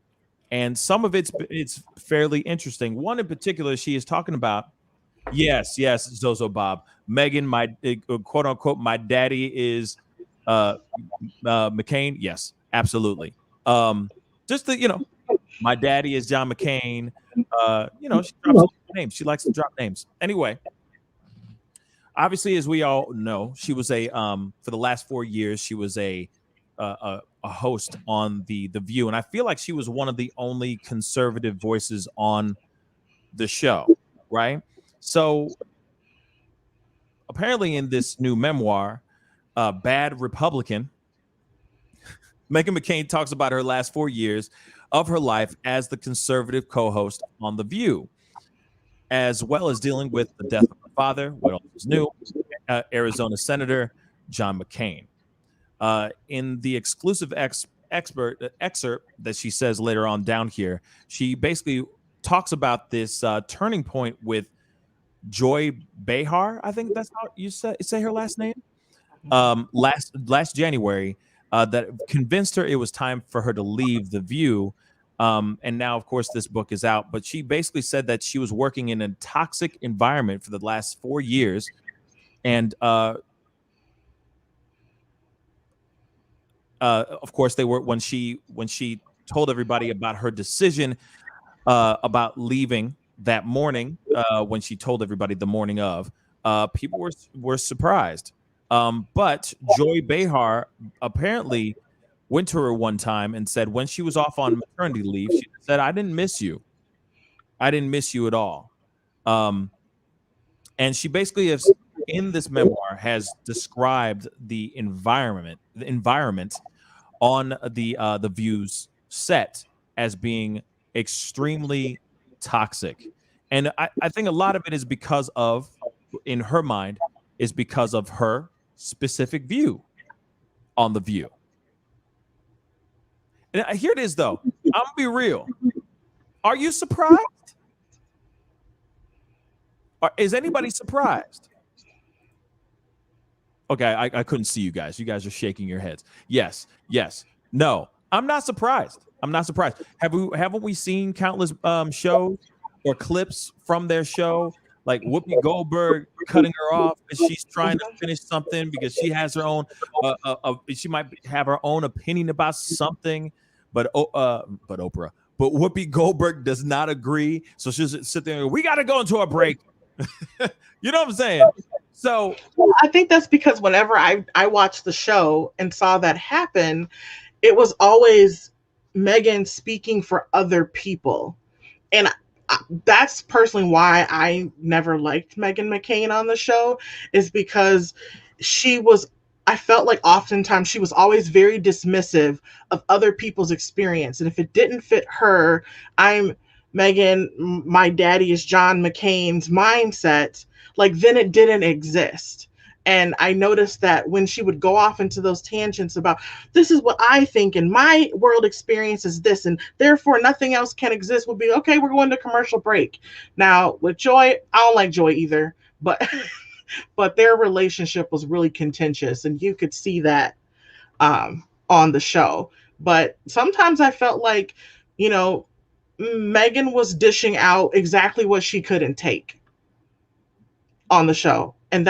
And some of it's fairly interesting. One in particular, she is talking about, yes, Zozo Bob, Meghan, my quote unquote, my daddy is McCain. Yes, absolutely. Just the, you know, my daddy is John McCain. You know, she drops names. She likes to drop names. Anyway, obviously, as we all know, she was for the last 4 years, she was a host on the View, and I feel like she was one of the only conservative voices on the show, right? So apparently in this new memoir, Bad Republican, Meghan McCain talks about her last 4 years of her life as the conservative co-host on The View, as well as dealing with the death of her father, what else was new, Arizona Senator John McCain. In the exclusive excerpt that she says later on down here, she basically talks about this turning point with Joy Behar. I think that's how you say her last name. Last January, that convinced her it was time for her to leave The View. And now, of course, this book is out. But she basically said that she was working in a toxic environment for the last 4 years, and of course, they were when she told everybody about her decision about leaving that morning. When she told everybody the morning of, people were surprised. But Joy Behar apparently went to her one time and said when she was off on maternity leave, she said, "I didn't miss you. I didn't miss you at all." And she basically has, in this memoir, has described the environment on the View's set as being extremely toxic. And I think a lot of it is because of, in her mind, is because of her specific view on The View. And here it is, though. I'm gonna be real. Are you surprised? Is anybody surprised? Okay, I couldn't see you guys. You guys are shaking your heads. Yes. No, I'm not surprised. I'm not surprised. Haven't we seen countless shows or clips from their show, like Whoopi Goldberg cutting her off as she's trying to finish something because she has her own, she might have her own opinion about something, but Whoopi Goldberg does not agree, so she'll sit there and go, we got to go into a break. You know what I'm saying? So I think that's because whenever I watched the show and saw that happen, it was always Meghan speaking for other people. And that's personally why I never liked Meghan McCain on the show, is because I felt like oftentimes she was always very dismissive of other people's experience. And if it didn't fit her, I'm Meghan, my daddy is John McCain's mindset, like then it didn't exist. And I noticed that when she would go off into those tangents about this is what I think and my world experience is this, and therefore nothing else can exist, would be okay, we're going to commercial break. Now with Joy, I don't like Joy either, but but their relationship was really contentious, and you could see that on the show. But sometimes I felt like, Meghan was dishing out exactly what she couldn't take on the show. And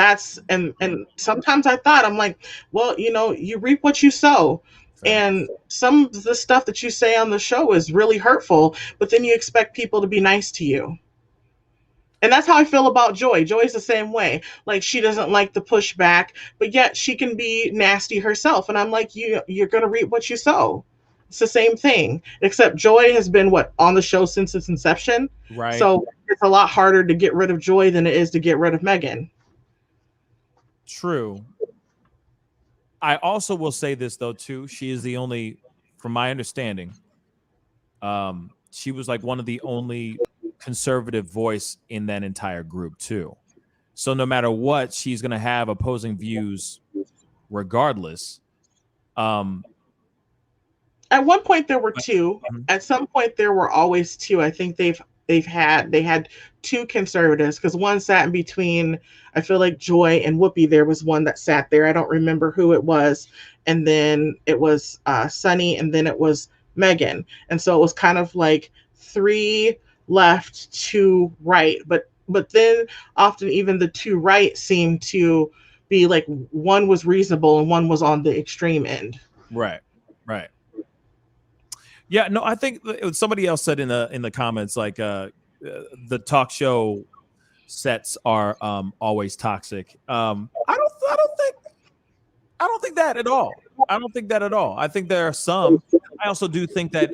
sometimes I thought, I'm like, well, you reap what you sow. And some of the stuff that you say on the show is really hurtful, but then you expect people to be nice to you. And that's how I feel about Joy. Joy's the same way. Like, she doesn't like the pushback, but yet she can be nasty herself. And I'm like, you're going to reap what you sow. It's the same thing, except Joy has been on the show since its inception. Right. So it's a lot harder to get rid of Joy than it is to get rid of Meghan. True. I also will say this though too. She is the only, from my understanding, she was like one of the only conservative voice in that entire group too. So no matter what, she's going to have opposing views regardless. At one point there were two. At some point there were always two. I think they had two conservatives, because one sat in between. I feel like Joy and Whoopi. There was one that sat there. I don't remember who it was. And then it was Sunny, and then it was Meghan. And so it was kind of like 3 left, 2 right. But then often even the 2 right seemed to be like one was reasonable and one was on the extreme end. Right. Yeah, no, I think somebody else said in the comments, like the talk show sets are always toxic. I don't think that at all. I don't think that at all. I think there are some. I also do think that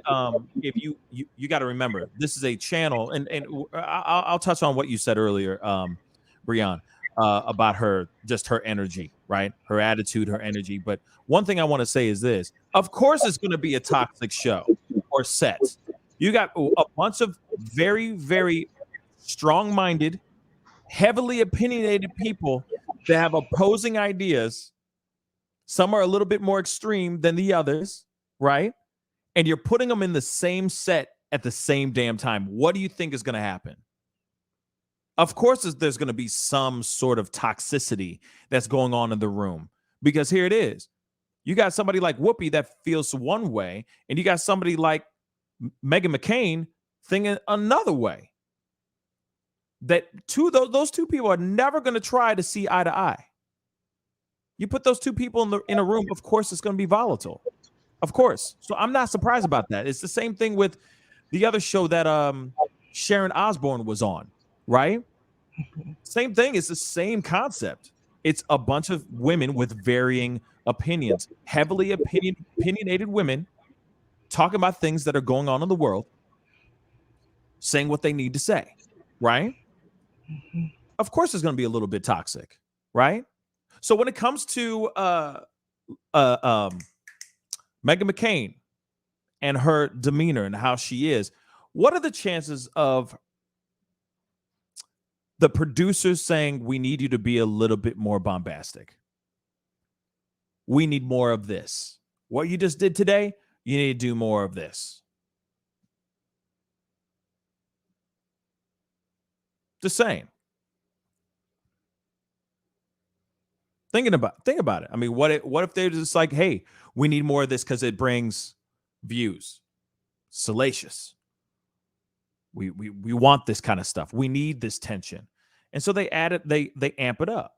if you got to remember, this is a channel, and I'll touch on what you said earlier, Breon, about her energy, right? Her attitude, her energy. But one thing I want to say is this: of course, it's going to be a toxic show or set. You got a bunch of very, very strong-minded, heavily opinionated people that have opposing ideas. Some are a little bit more extreme than the others, right? And you're putting them in the same set at the same damn time. What do you think is going to happen? Of course, there's going to be some sort of toxicity that's going on in the room, because here it is. You got somebody like Whoopi that feels one way, and you got somebody like Meghan McCain thinking another way. That those two people are never going to try to see eye to eye. You put those two people in a room, of course, it's going to be volatile. Of course. So I'm not surprised about that. It's the same thing with the other show that Sharon Osbourne was on, right? Same thing. It's the same concept. It's a bunch of women with varying opinions, heavily opinionated women talking about things that are going on in the world, saying what they need to say, right? Of course, it's going to be a little bit toxic, right? So when it comes to Meghan McCain and her demeanor and how she is, what are the chances of the producers saying, we need you to be a little bit more bombastic? We need more of this. What you just did today, you need to do more of this. Just saying. Think about it. I mean, what if they're just like, hey, we need more of this because it brings views. Salacious. We want this kind of stuff. We need this tension. And so they add it, they amp it up.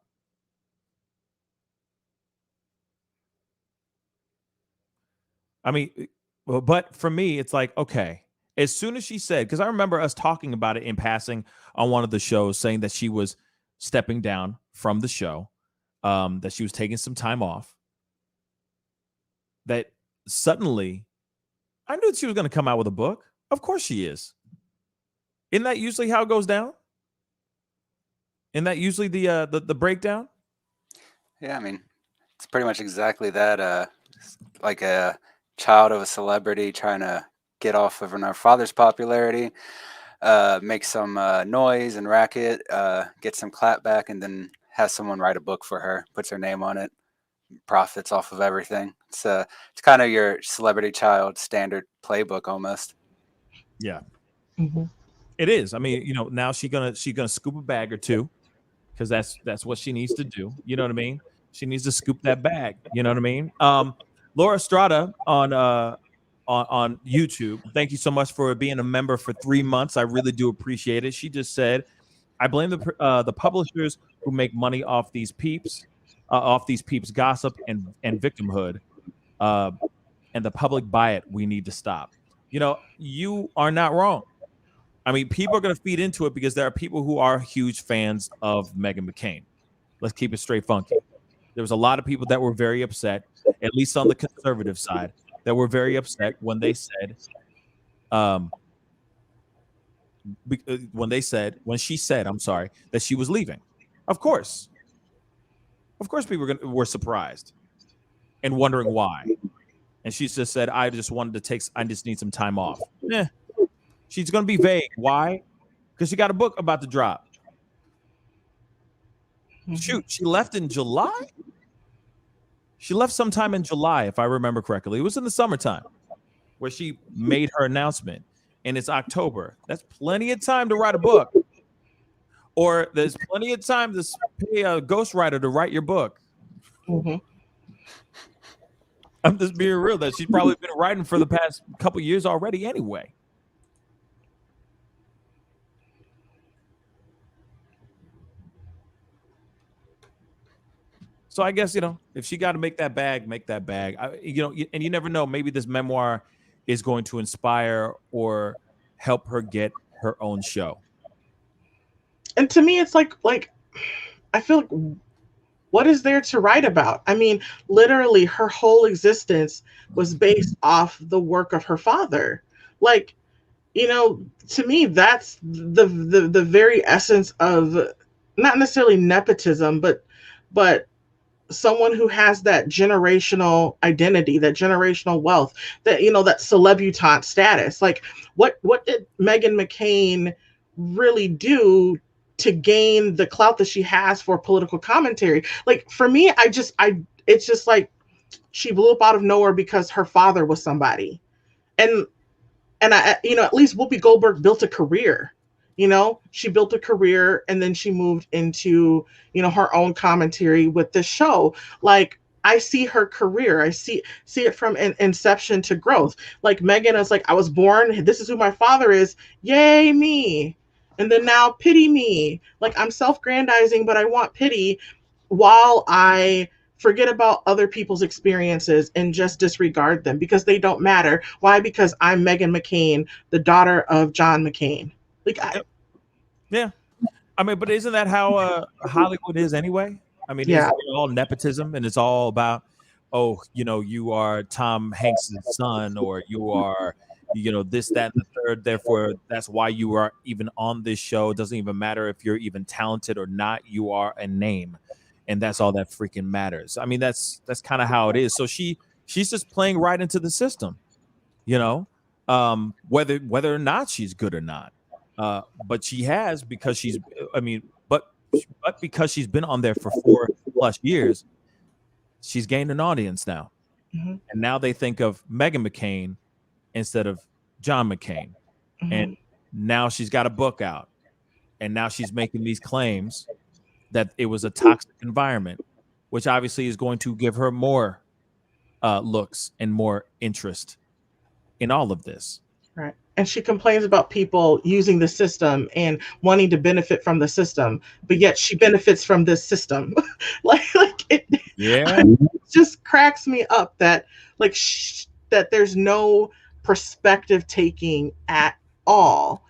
I mean, but for me, it's like, okay, as soon as she said, because I remember us talking about it in passing on one of the shows, saying that she was stepping down from the show, that she was taking some time off, that suddenly I knew that she was going to come out with a book. Of course she is. Isn't that usually how it goes down? Isn't that usually the breakdown? Yeah, I mean, it's pretty much exactly that. Like a child of a celebrity trying to get off of her father's popularity, make some noise and racket, get some clapback, and then has someone write a book for her, puts her name on it, profits off of everything. It's kind of your celebrity child standard playbook almost. Yeah. Mm-hmm. It is. I mean, now she's gonna scoop a bag or two, because that's what she needs to do. You know what I mean? She needs to scoop that bag. You know what I mean? Laura Estrada on YouTube. Thank you so much for being a member for 3 months. I really do appreciate it. She just said, "I blame the publishers who make money off these peeps gossip and victimhood, and the public buy it. We need to stop." You are not wrong. I mean, people are going to feed into it because there are people who are huge fans of Meghan McCain. Let's keep it straight funky. There was a lot of people that were very upset, at least on the conservative side, that were very upset when they said, when she said, I'm sorry, that she was leaving. Of course, people were surprised and wondering why. And she just said, I just need some time off. She's going to be vague. Why? Because she got a book about to drop. Shoot, she left in July? She left sometime in July, if I remember correctly. It was in the summertime where she made her announcement. And it's October. That's plenty of time to write a book. Or there's plenty of time to pay a ghostwriter to write your book. Mm-hmm. I'm just being real that she's probably been writing for the past couple years already anyway. So I guess, if she got to make that bag, make that bag. And you never know. Maybe this memoir is going to inspire or help her get her own show. And to me, it's like I feel like, what is there to write about? I mean, literally, her whole existence was based off the work of her father. Like, to me, that's the very essence of not necessarily nepotism, but someone who has that generational identity, that generational wealth, that that celebutante status. Like, what did Meghan McCain really do to gain the clout that she has for political commentary? Like, for me, it's just like she blew up out of nowhere because her father was somebody, and I, at least Whoopi Goldberg built a career. She built a career, and then she moved into, her own commentary with this show. Like, I see her career. I see it from inception to growth. Like, Meghan is like, I was born, this is who my father is. Yay, me. And then now pity me. Like, I'm self-grandizing, but I want pity, while I forget about other people's experiences and just disregard them because they don't matter. Why? Because I'm Meghan McCain, the daughter of John McCain. Like, yeah. I mean, but isn't that how Hollywood is anyway? I mean, Yeah. It's all nepotism, and it's all about, you are Tom Hanks' son, or you are, this, that, and the third. Therefore, that's why you are even on this show. It doesn't even matter if you're even talented or not. You are a name, and that's all that freaking matters. I mean, that's kind of how it is. So she's just playing right into the system, whether or not she's good or not. But she has, because because she's been on there for 4+ years, she's gained an audience now. And now they think of Meghan McCain instead of John McCain. And now she's got a book out. And now she's making these claims that it was a toxic environment, which obviously is going to give her more looks and more interest in all of this. Right. And she complains about people using the system and wanting to benefit from the system, but yet she benefits from this system. It just cracks me up that that there's no perspective taking at all,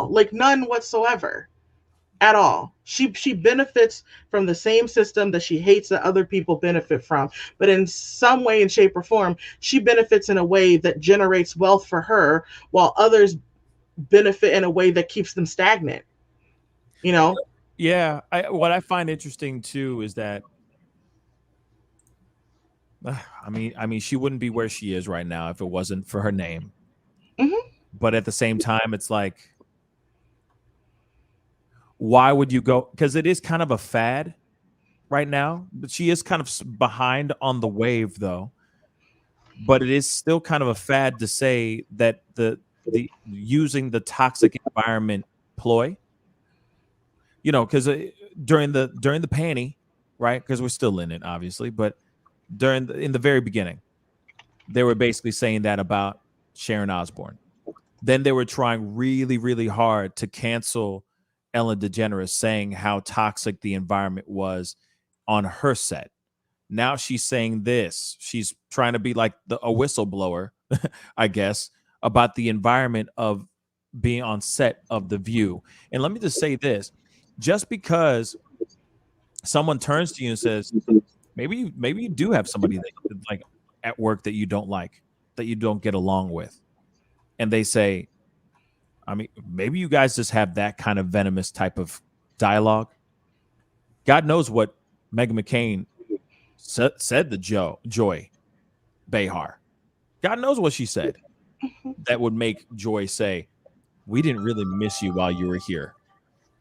like none whatsoever. At all. She benefits from the same system that she hates that other people benefit from. But in some way, in shape, or form, she benefits in a way that generates wealth for her, while others benefit in a way that keeps them stagnant. Yeah. What I find interesting too is that I mean, she wouldn't be where she is right now if it wasn't for her name. But at the same time, it's like, why would you go? Because it is kind of a fad right now, but she is kind of behind on the wave, though. But it is still kind of a fad to say that the using the toxic environment ploy, because during the panty, right? Because we're still in it, obviously, but in the very beginning, they were basically saying that about Sharon Osbourne. Then they were trying really, really hard to cancel Ellen DeGeneres, saying how toxic the environment was on her set. Now she's saying this. She's trying to be like a whistleblower, I guess, about the environment of being on set of The View. And let me just say this. Just because someone turns to you and says, maybe you do have somebody that like at work that you don't like, that you don't get along with. And they say, I mean, maybe you guys just have that kind of venomous type of dialogue. God knows what Meghan McCain said to Joy Behar. God knows what she said that would make Joy say, we didn't really miss you while you were here.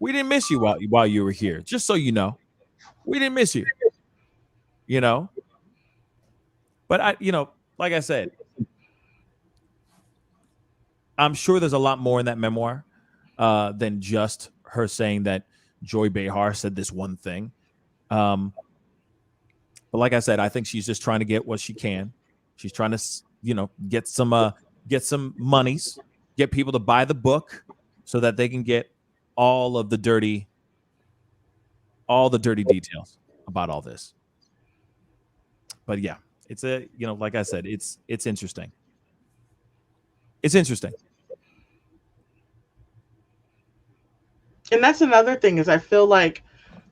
We didn't miss you while you were here. Just so you know, we didn't miss you. But like I said, I'm sure there's a lot more in that memoir than just her saying that Joy Behar said this one thing. But like I said, I think she's just trying to get what she can. She's trying to, get some monies, get people to buy the book so that they can get all the dirty details about all this. But yeah, it's like I said, it's interesting. It's interesting. And that's another thing is I feel like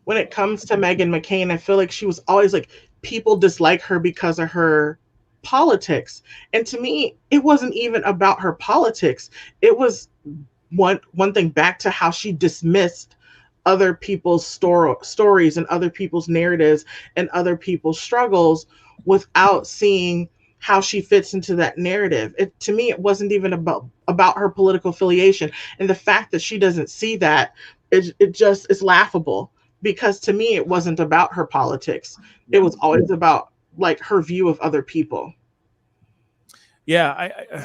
when it comes to Meghan McCain, I feel like she was always like, people dislike her because of her politics. And to me, it wasn't even about her politics. It was one thing back to how she dismissed other people's stories and other people's narratives and other people's struggles without seeing how she fits into that narrative. To me, it wasn't even about her political affiliation. And the fact that she doesn't see that, it just is laughable, because to me, it wasn't about her politics. It was always about like her view of other people. Yeah.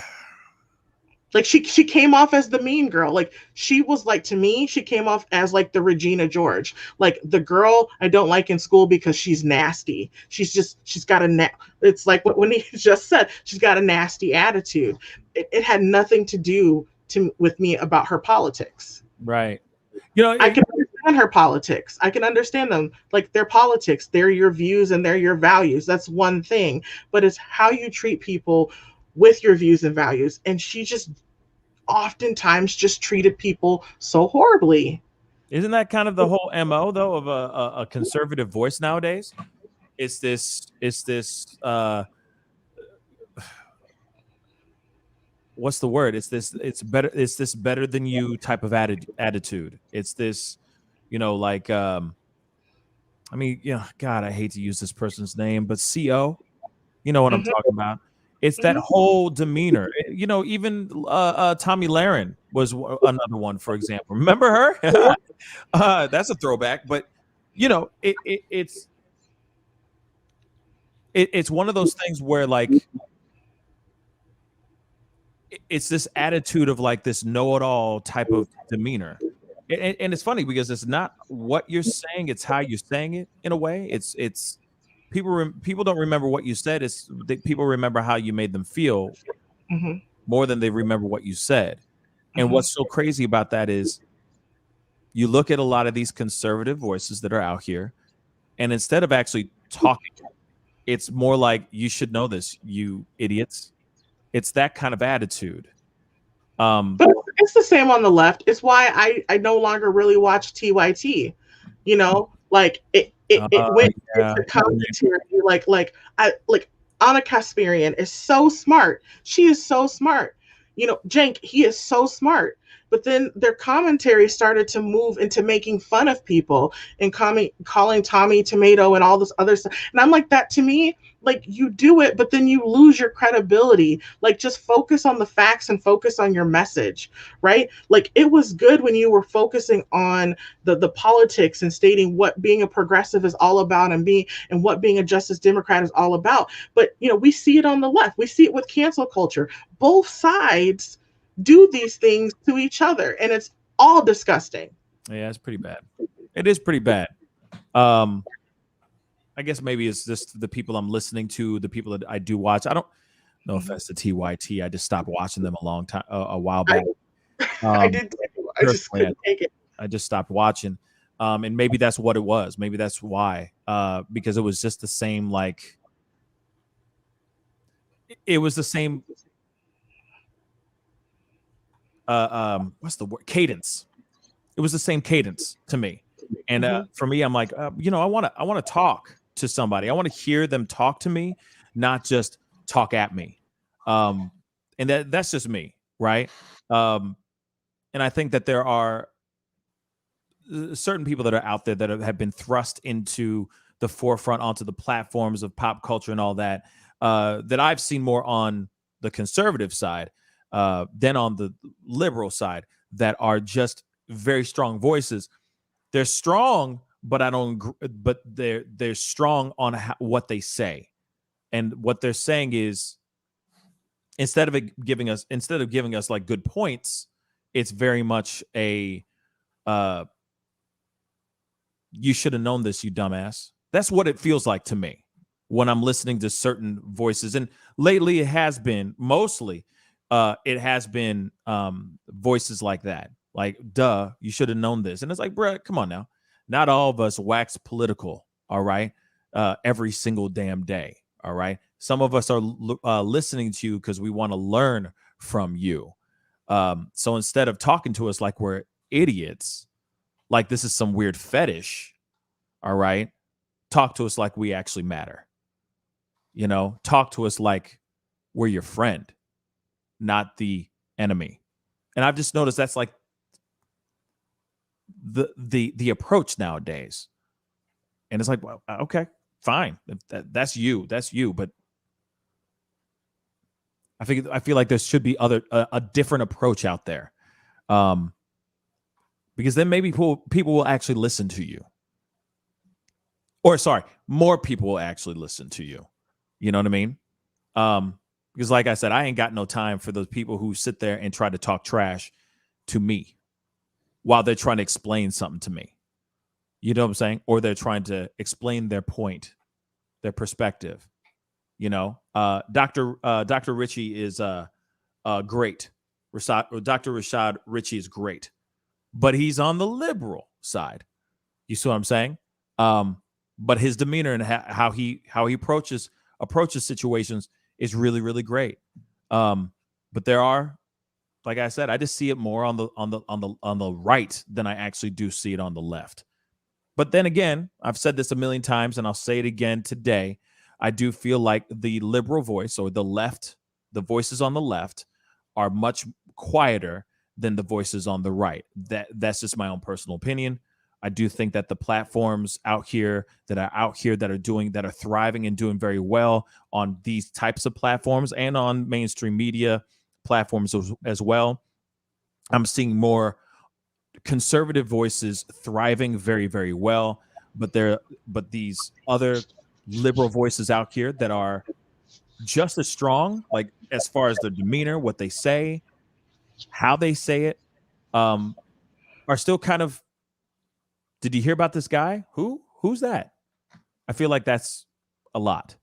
Like she came off as the mean girl. Like she was like, to me, she came off as like the Regina George, like the girl I don't like in school because she's nasty. She's got it's like what he just said. She's got a nasty attitude. It had nothing to do with me about her politics. Right. I can understand her politics. I can understand them. Like their politics, they're your views and they're your values. That's one thing. But it's how you treat people with your views and values. And she just oftentimes just treated people so horribly. Isn't that kind of the whole MO though of a conservative voice nowadays? It's this what's the word? It's this better than you type of attitude. It's this, God, I hate to use this person's name, but CO, you know what I'm talking about. It's that whole demeanor. Even Tommy Lahren was another one, for example. Remember her? That's a throwback. But it's it's one of those things where like it's this attitude of like this know-it-all type of demeanor. And it's funny because it's not what you're saying, it's how you're saying it in a way. It's people don't remember what you said. People remember how you made them feel more than they remember what you said. And what's so crazy about that is you look at a lot of these conservative voices that are out here, and instead of actually talking, it's more like, you should know this, you idiots. It's that kind of attitude. But it's the same on the left. It's why I no longer really watch TYT. You know, like it went into commentary. Like Anna Kasparian is so smart. She is so smart. You know, Cenk, he is so smart. But then their commentary started to move into making fun of people and calling Tommy Tomato and all this other stuff. And I'm like, that to me, like, you do it, but then you lose your credibility. Like, just focus on the facts and focus on your message, right? Like, it was good when you were focusing on the politics and stating what being a progressive is all about and what being a Justice Democrat is all about. But, you know, we see it on the left. We see it with cancel culture. Both sides do these things to each other, and it's all disgusting. Yeah, it's pretty bad. It is pretty bad. I guess maybe it's just the people I'm listening to, the people that I do watch. I don't, no offense to TYT, I just stopped watching them a while back. I did too. I just couldn't take it. I just stopped watching. And maybe that's what it was. Maybe that's why. Because it was just the same, like, it was the same what's the word? Cadence. It was the same cadence to me. And for me, I'm like, you know, I want to talk to somebody. I want to hear them talk to me, not just talk at me. And that's just me, right? And I think that there are certain people that are out there that have been thrust into the forefront, onto the platforms of pop culture and all that, that I've seen more on the conservative side than on the liberal side, that are just very strong voices. They're strong, but they're strong on what they say. And what they're saying is, instead of giving us like good points, it's very much a you should have known this, you dumbass. That's what it feels like to me when I'm listening to certain voices. And lately it has been mostly voices like that. Like, duh, you should have known this. And it's like, bruh, come on now. Not all of us wax political, all right? Every single damn day, all right? Some of us are listening to you because we want to learn from you. So instead of talking to us like we're idiots, like this is some weird fetish, all right? Talk to us like we actually matter. You know, talk to us like we're your friend, not the enemy. And I've just noticed that's like the approach nowadays. And it's like, well, okay, fine. That's you. But I feel like there should be a different approach out there. Because then maybe people will actually listen to you. Or sorry, more people will actually listen to you. You know what I mean? Because like I said, I ain't got no time for those people who sit there and try to talk trash to me while they're trying to explain something to me. You know what I'm saying? Or they're trying to explain their point, their perspective. You know, Dr. Ritchie is great. Dr. Rashad Ritchie is great, but he's on the liberal side. You see what I'm saying? But his demeanor and how he approaches situations is really, really great. But there are, like I said, I just see it more on the right than I actually do see it on the left. But then again, I've said this a million times and I'll say it again today. I do feel like the liberal voice, or the left, the voices on the left, are much quieter than the voices on the right. That's just my own personal opinion. I do think that the platforms out here that are thriving and doing very well on these types of platforms and on mainstream media platforms as well, I'm seeing more conservative voices thriving very, very well. But these other liberal voices out here that are just as strong, like as far as their demeanor, what they say, how they say it, are still kind of, did you hear about this guy? Who's that? I feel like that's a lot.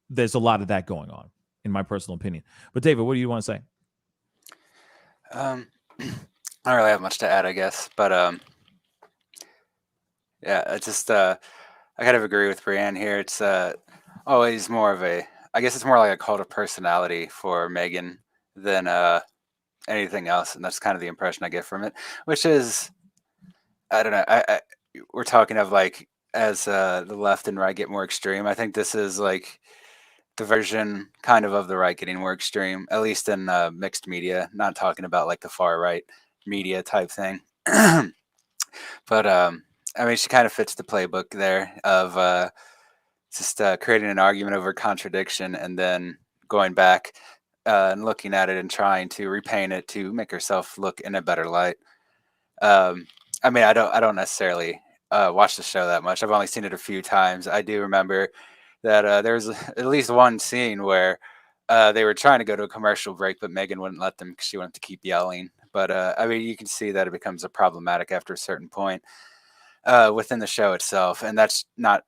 There's a lot of that going on, in my personal opinion. But David, what do you want to say? I don't really have much to add, I guess. But yeah, it's just I kind of agree with Brianne here. It's always more of a, I guess it's more like a cult of personality for Meghan than anything else, and that's kind of the impression I get from it. Which is, I don't know. We're talking of like as the left and right get more extreme. I think this is like the version kind of the right getting more extreme, at least in mixed media. Not talking about like the far right media type thing, but I mean, she kind of fits the playbook there of just creating an argument over contradiction and then going back and looking at it and trying to repaint it to make herself look in a better light. I mean, I don't necessarily watch the show that much. I've only seen it a few times. I do remember that there was at least one scene where they were trying to go to a commercial break, but Meghan wouldn't let them because she wanted to keep yelling. But I mean, you can see that it becomes problematic after a certain point within the show itself, and that's not.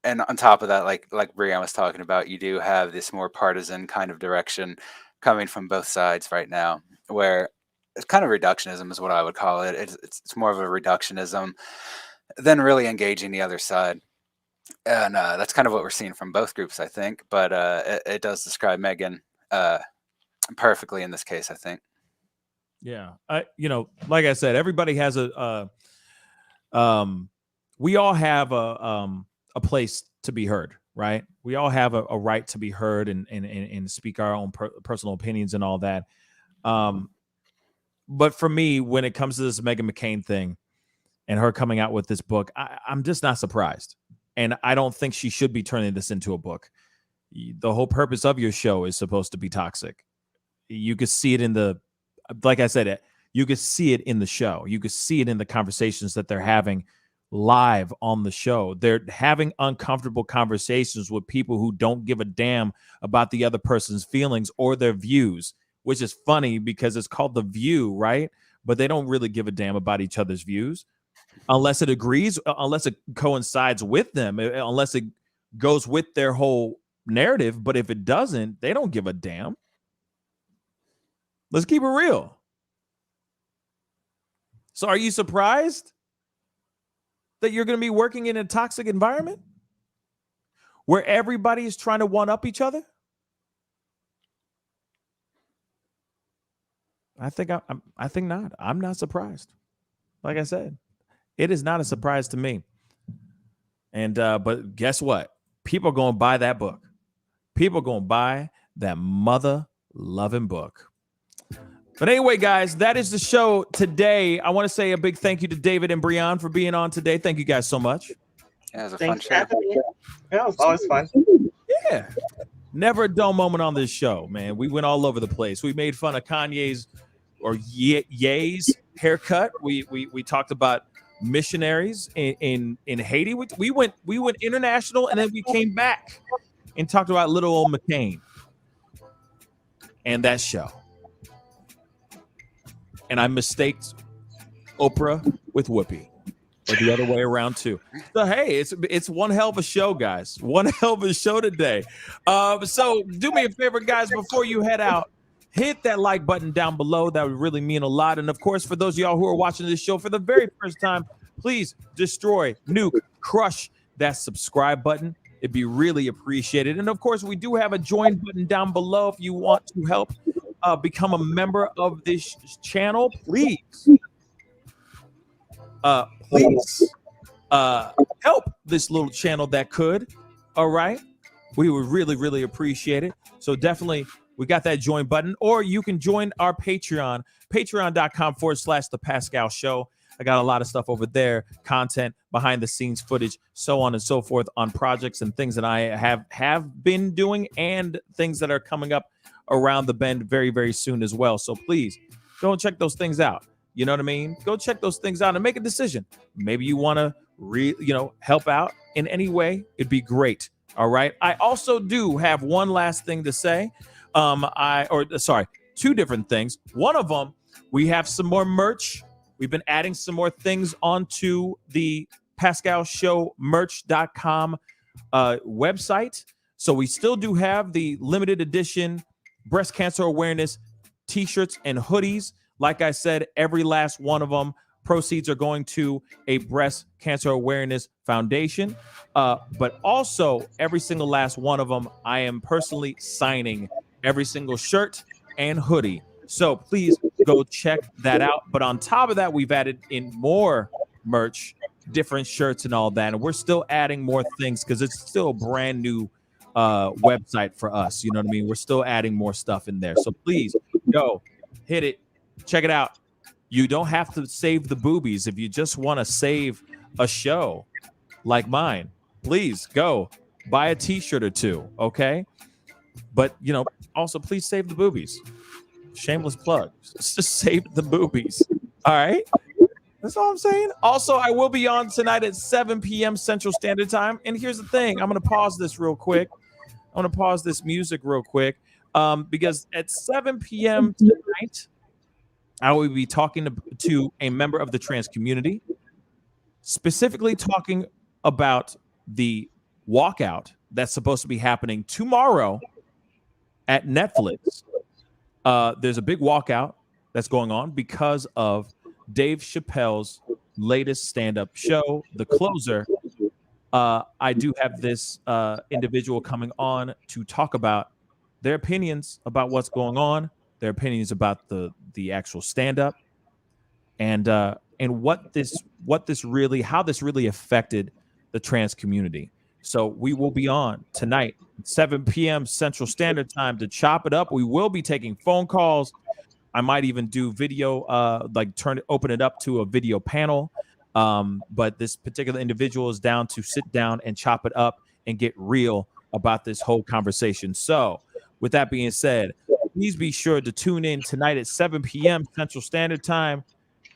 And on top of that, like Brianne was talking about, you do have this more partisan kind of direction coming from both sides right now, where it's kind of reductionism is what I would call it. It's more of a reductionism than really engaging the other side. And that's kind of what we're seeing from both groups, I think. But it does describe Meghan perfectly in this case, I think. Yeah, like I said, everybody has we all have a place to be heard, right? We all have a right to be heard and speak our own personal opinions and all that. But for me, when it comes to this Meghan McCain thing and her coming out with this book, I'm just not surprised. And I don't think she should be turning this into a book. The whole purpose of your show is supposed to be toxic. You could see it like I said, you could see it in the show. You could see it in the conversations that they're having live on the show. They're having uncomfortable conversations with people who don't give a damn about the other person's feelings or their views, which is funny because it's called The View, right? But they don't really give a damn about each other's views unless it agrees, unless it coincides with them, unless it goes with their whole narrative. But if it doesn't, they don't give a damn. Let's keep it real. So are you surprised that you're going to be working in a toxic environment where everybody is trying to one-up each other? I think not. I'm not surprised. Like I said, it is not a surprise to me. And but guess what? People are going to buy that book. People are going to buy that mother-loving book. But anyway, guys, that is the show today. I want to say a big thank you to David and Brianne for being on today. Thank you guys so much. Yeah, it was a Thanks fun for show. having me. Yeah, it was always fun. Yeah. Never a dull moment on this show, man. We went all over the place. We made fun of Kanye's or Ye's haircut. We talked about missionaries in Haiti. We went international, and then we came back and talked about little old McCain and that show. And I mistaked Oprah with Whoopi, or the other way around too. So hey, it's one hell of a show, guys. One hell of a show today. So do me a favor, guys, before you head out, hit that like button down below. That would really mean a lot. And of course, for those of y'all who are watching this show for the very first time, please destroy, nuke, crush that subscribe button. It'd be really appreciated. And of course, we do have a join button down below if you want to help become a member of this channel. Please help this little channel that could. All right, we would really appreciate it. So definitely, we got that join button, or you can join our Patreon, patreon.com/the Pascal Show. I got a lot of stuff over there, content, behind the scenes footage, so on and so forth, on projects and things that I have been doing and things that are coming up around the bend very soon as well. So please go and check those things out. You know what I mean? Go check those things out and make a decision. Maybe you want to help out in any way, it'd be great. All right. I also do have one last thing to say. Two different things. One of them, we have some more merch. We've been adding some more things onto the PascalShowMerch.com website. So we still do have the limited edition breast cancer awareness t-shirts and hoodies. Like I said, every last one of them, proceeds are going to a breast cancer awareness foundation. But also every single last one of them, I am personally signing every single shirt and hoodie. So please go check that out. But on top of that, we've added in more merch, different shirts and all that. And we're still adding more things because it's still a brand new website for us. You know what I mean? We're still adding more stuff in there. So please go hit it. Check it out. You don't have to save the boobies. If you just want to save a show like mine, please go buy a t-shirt or two. Okay. But, also please save the boobies. Shameless plug. Just save the boobies. All right. That's all I'm saying. Also, I will be on tonight at 7 p.m. Central Standard Time. And here's the thing. I'm going to pause this real quick. I'm going to pause this music real quick because at 7 p.m. tonight, I will be talking to a member of the trans community, specifically talking about the walkout that's supposed to be happening tomorrow at Netflix. There's a big walkout that's going on because of Dave Chappelle's latest stand-up show, The Closer. I do have this individual coming on to talk about their opinions about what's going on, their opinions about the actual stand-up, and how this really affected the trans community. So we will be on tonight, 7 p.m. Central Standard Time to chop it up. We will be taking phone calls. I might even do video, open it up to a video panel. But this particular individual is down to sit down and chop it up and get real about this whole conversation. So with that being said, please be sure to tune in tonight at 7 p.m. Central Standard Time.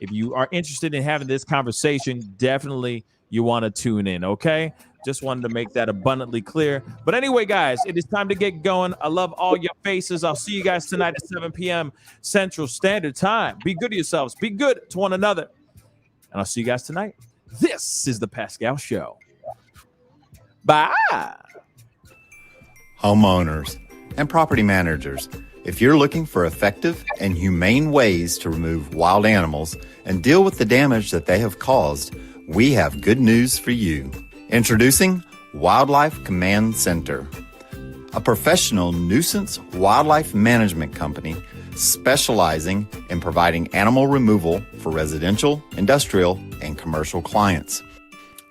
If you are interested in having this conversation, definitely you want to tune in, okay? Just wanted to make that abundantly clear. But anyway, guys, it is time to get going. I love all your faces. I'll see you guys tonight at 7 p.m. Central Standard Time. Be good to yourselves. Be good to one another. And I'll see you guys tonight. This is The Pascal Show. Bye. Homeowners and property managers, if you're looking for effective and humane ways to remove wild animals and deal with the damage that they have caused, we have good news for you. Introducing Wildlife Command Center, a professional nuisance wildlife management company specializing in providing animal removal for residential, industrial, and commercial clients.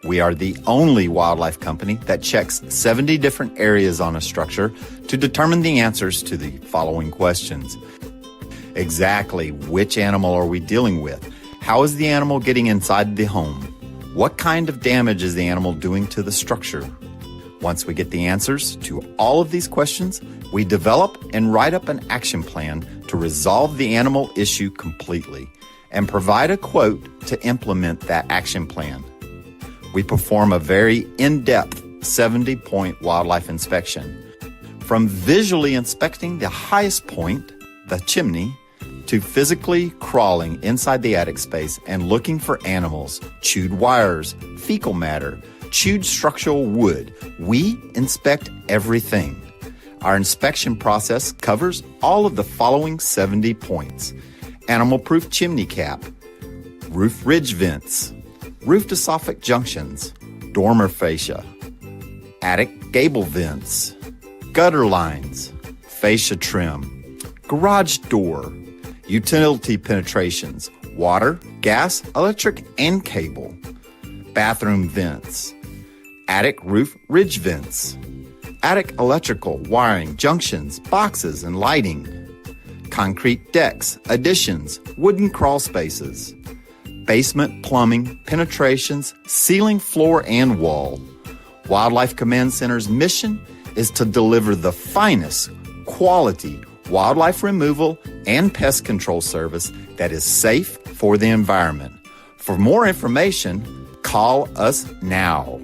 We are the only wildlife company that checks 70 different areas on a structure to determine the answers to the following questions. Exactly which animal are we dealing with? How is the animal getting inside the home? What kind of damage is the animal doing to the structure? Once we get the answers to all of these questions, we develop and write up an action plan to resolve the animal issue completely and provide a quote to implement that action plan. We perform a very in-depth 70-point wildlife inspection. From visually inspecting the highest point, the chimney, to physically crawling inside the attic space and looking for animals, chewed wires, fecal matter, chewed structural wood. We inspect everything. Our inspection process covers all of the following 70 points: animal-proof chimney cap, roof ridge vents, roof to soffit junctions, dormer fascia, attic gable vents, gutter lines, fascia trim, garage door, utility penetrations, water, gas, electric, and cable, bathroom vents, attic roof ridge vents, attic electrical, wiring, junctions, boxes, and lighting, concrete decks, additions, wooden crawl spaces, basement plumbing, penetrations, ceiling, floor, and wall. Wildlife Command Center's mission is to deliver the finest quality wildlife removal and pest control service that is safe for the environment. For more information, Call us now.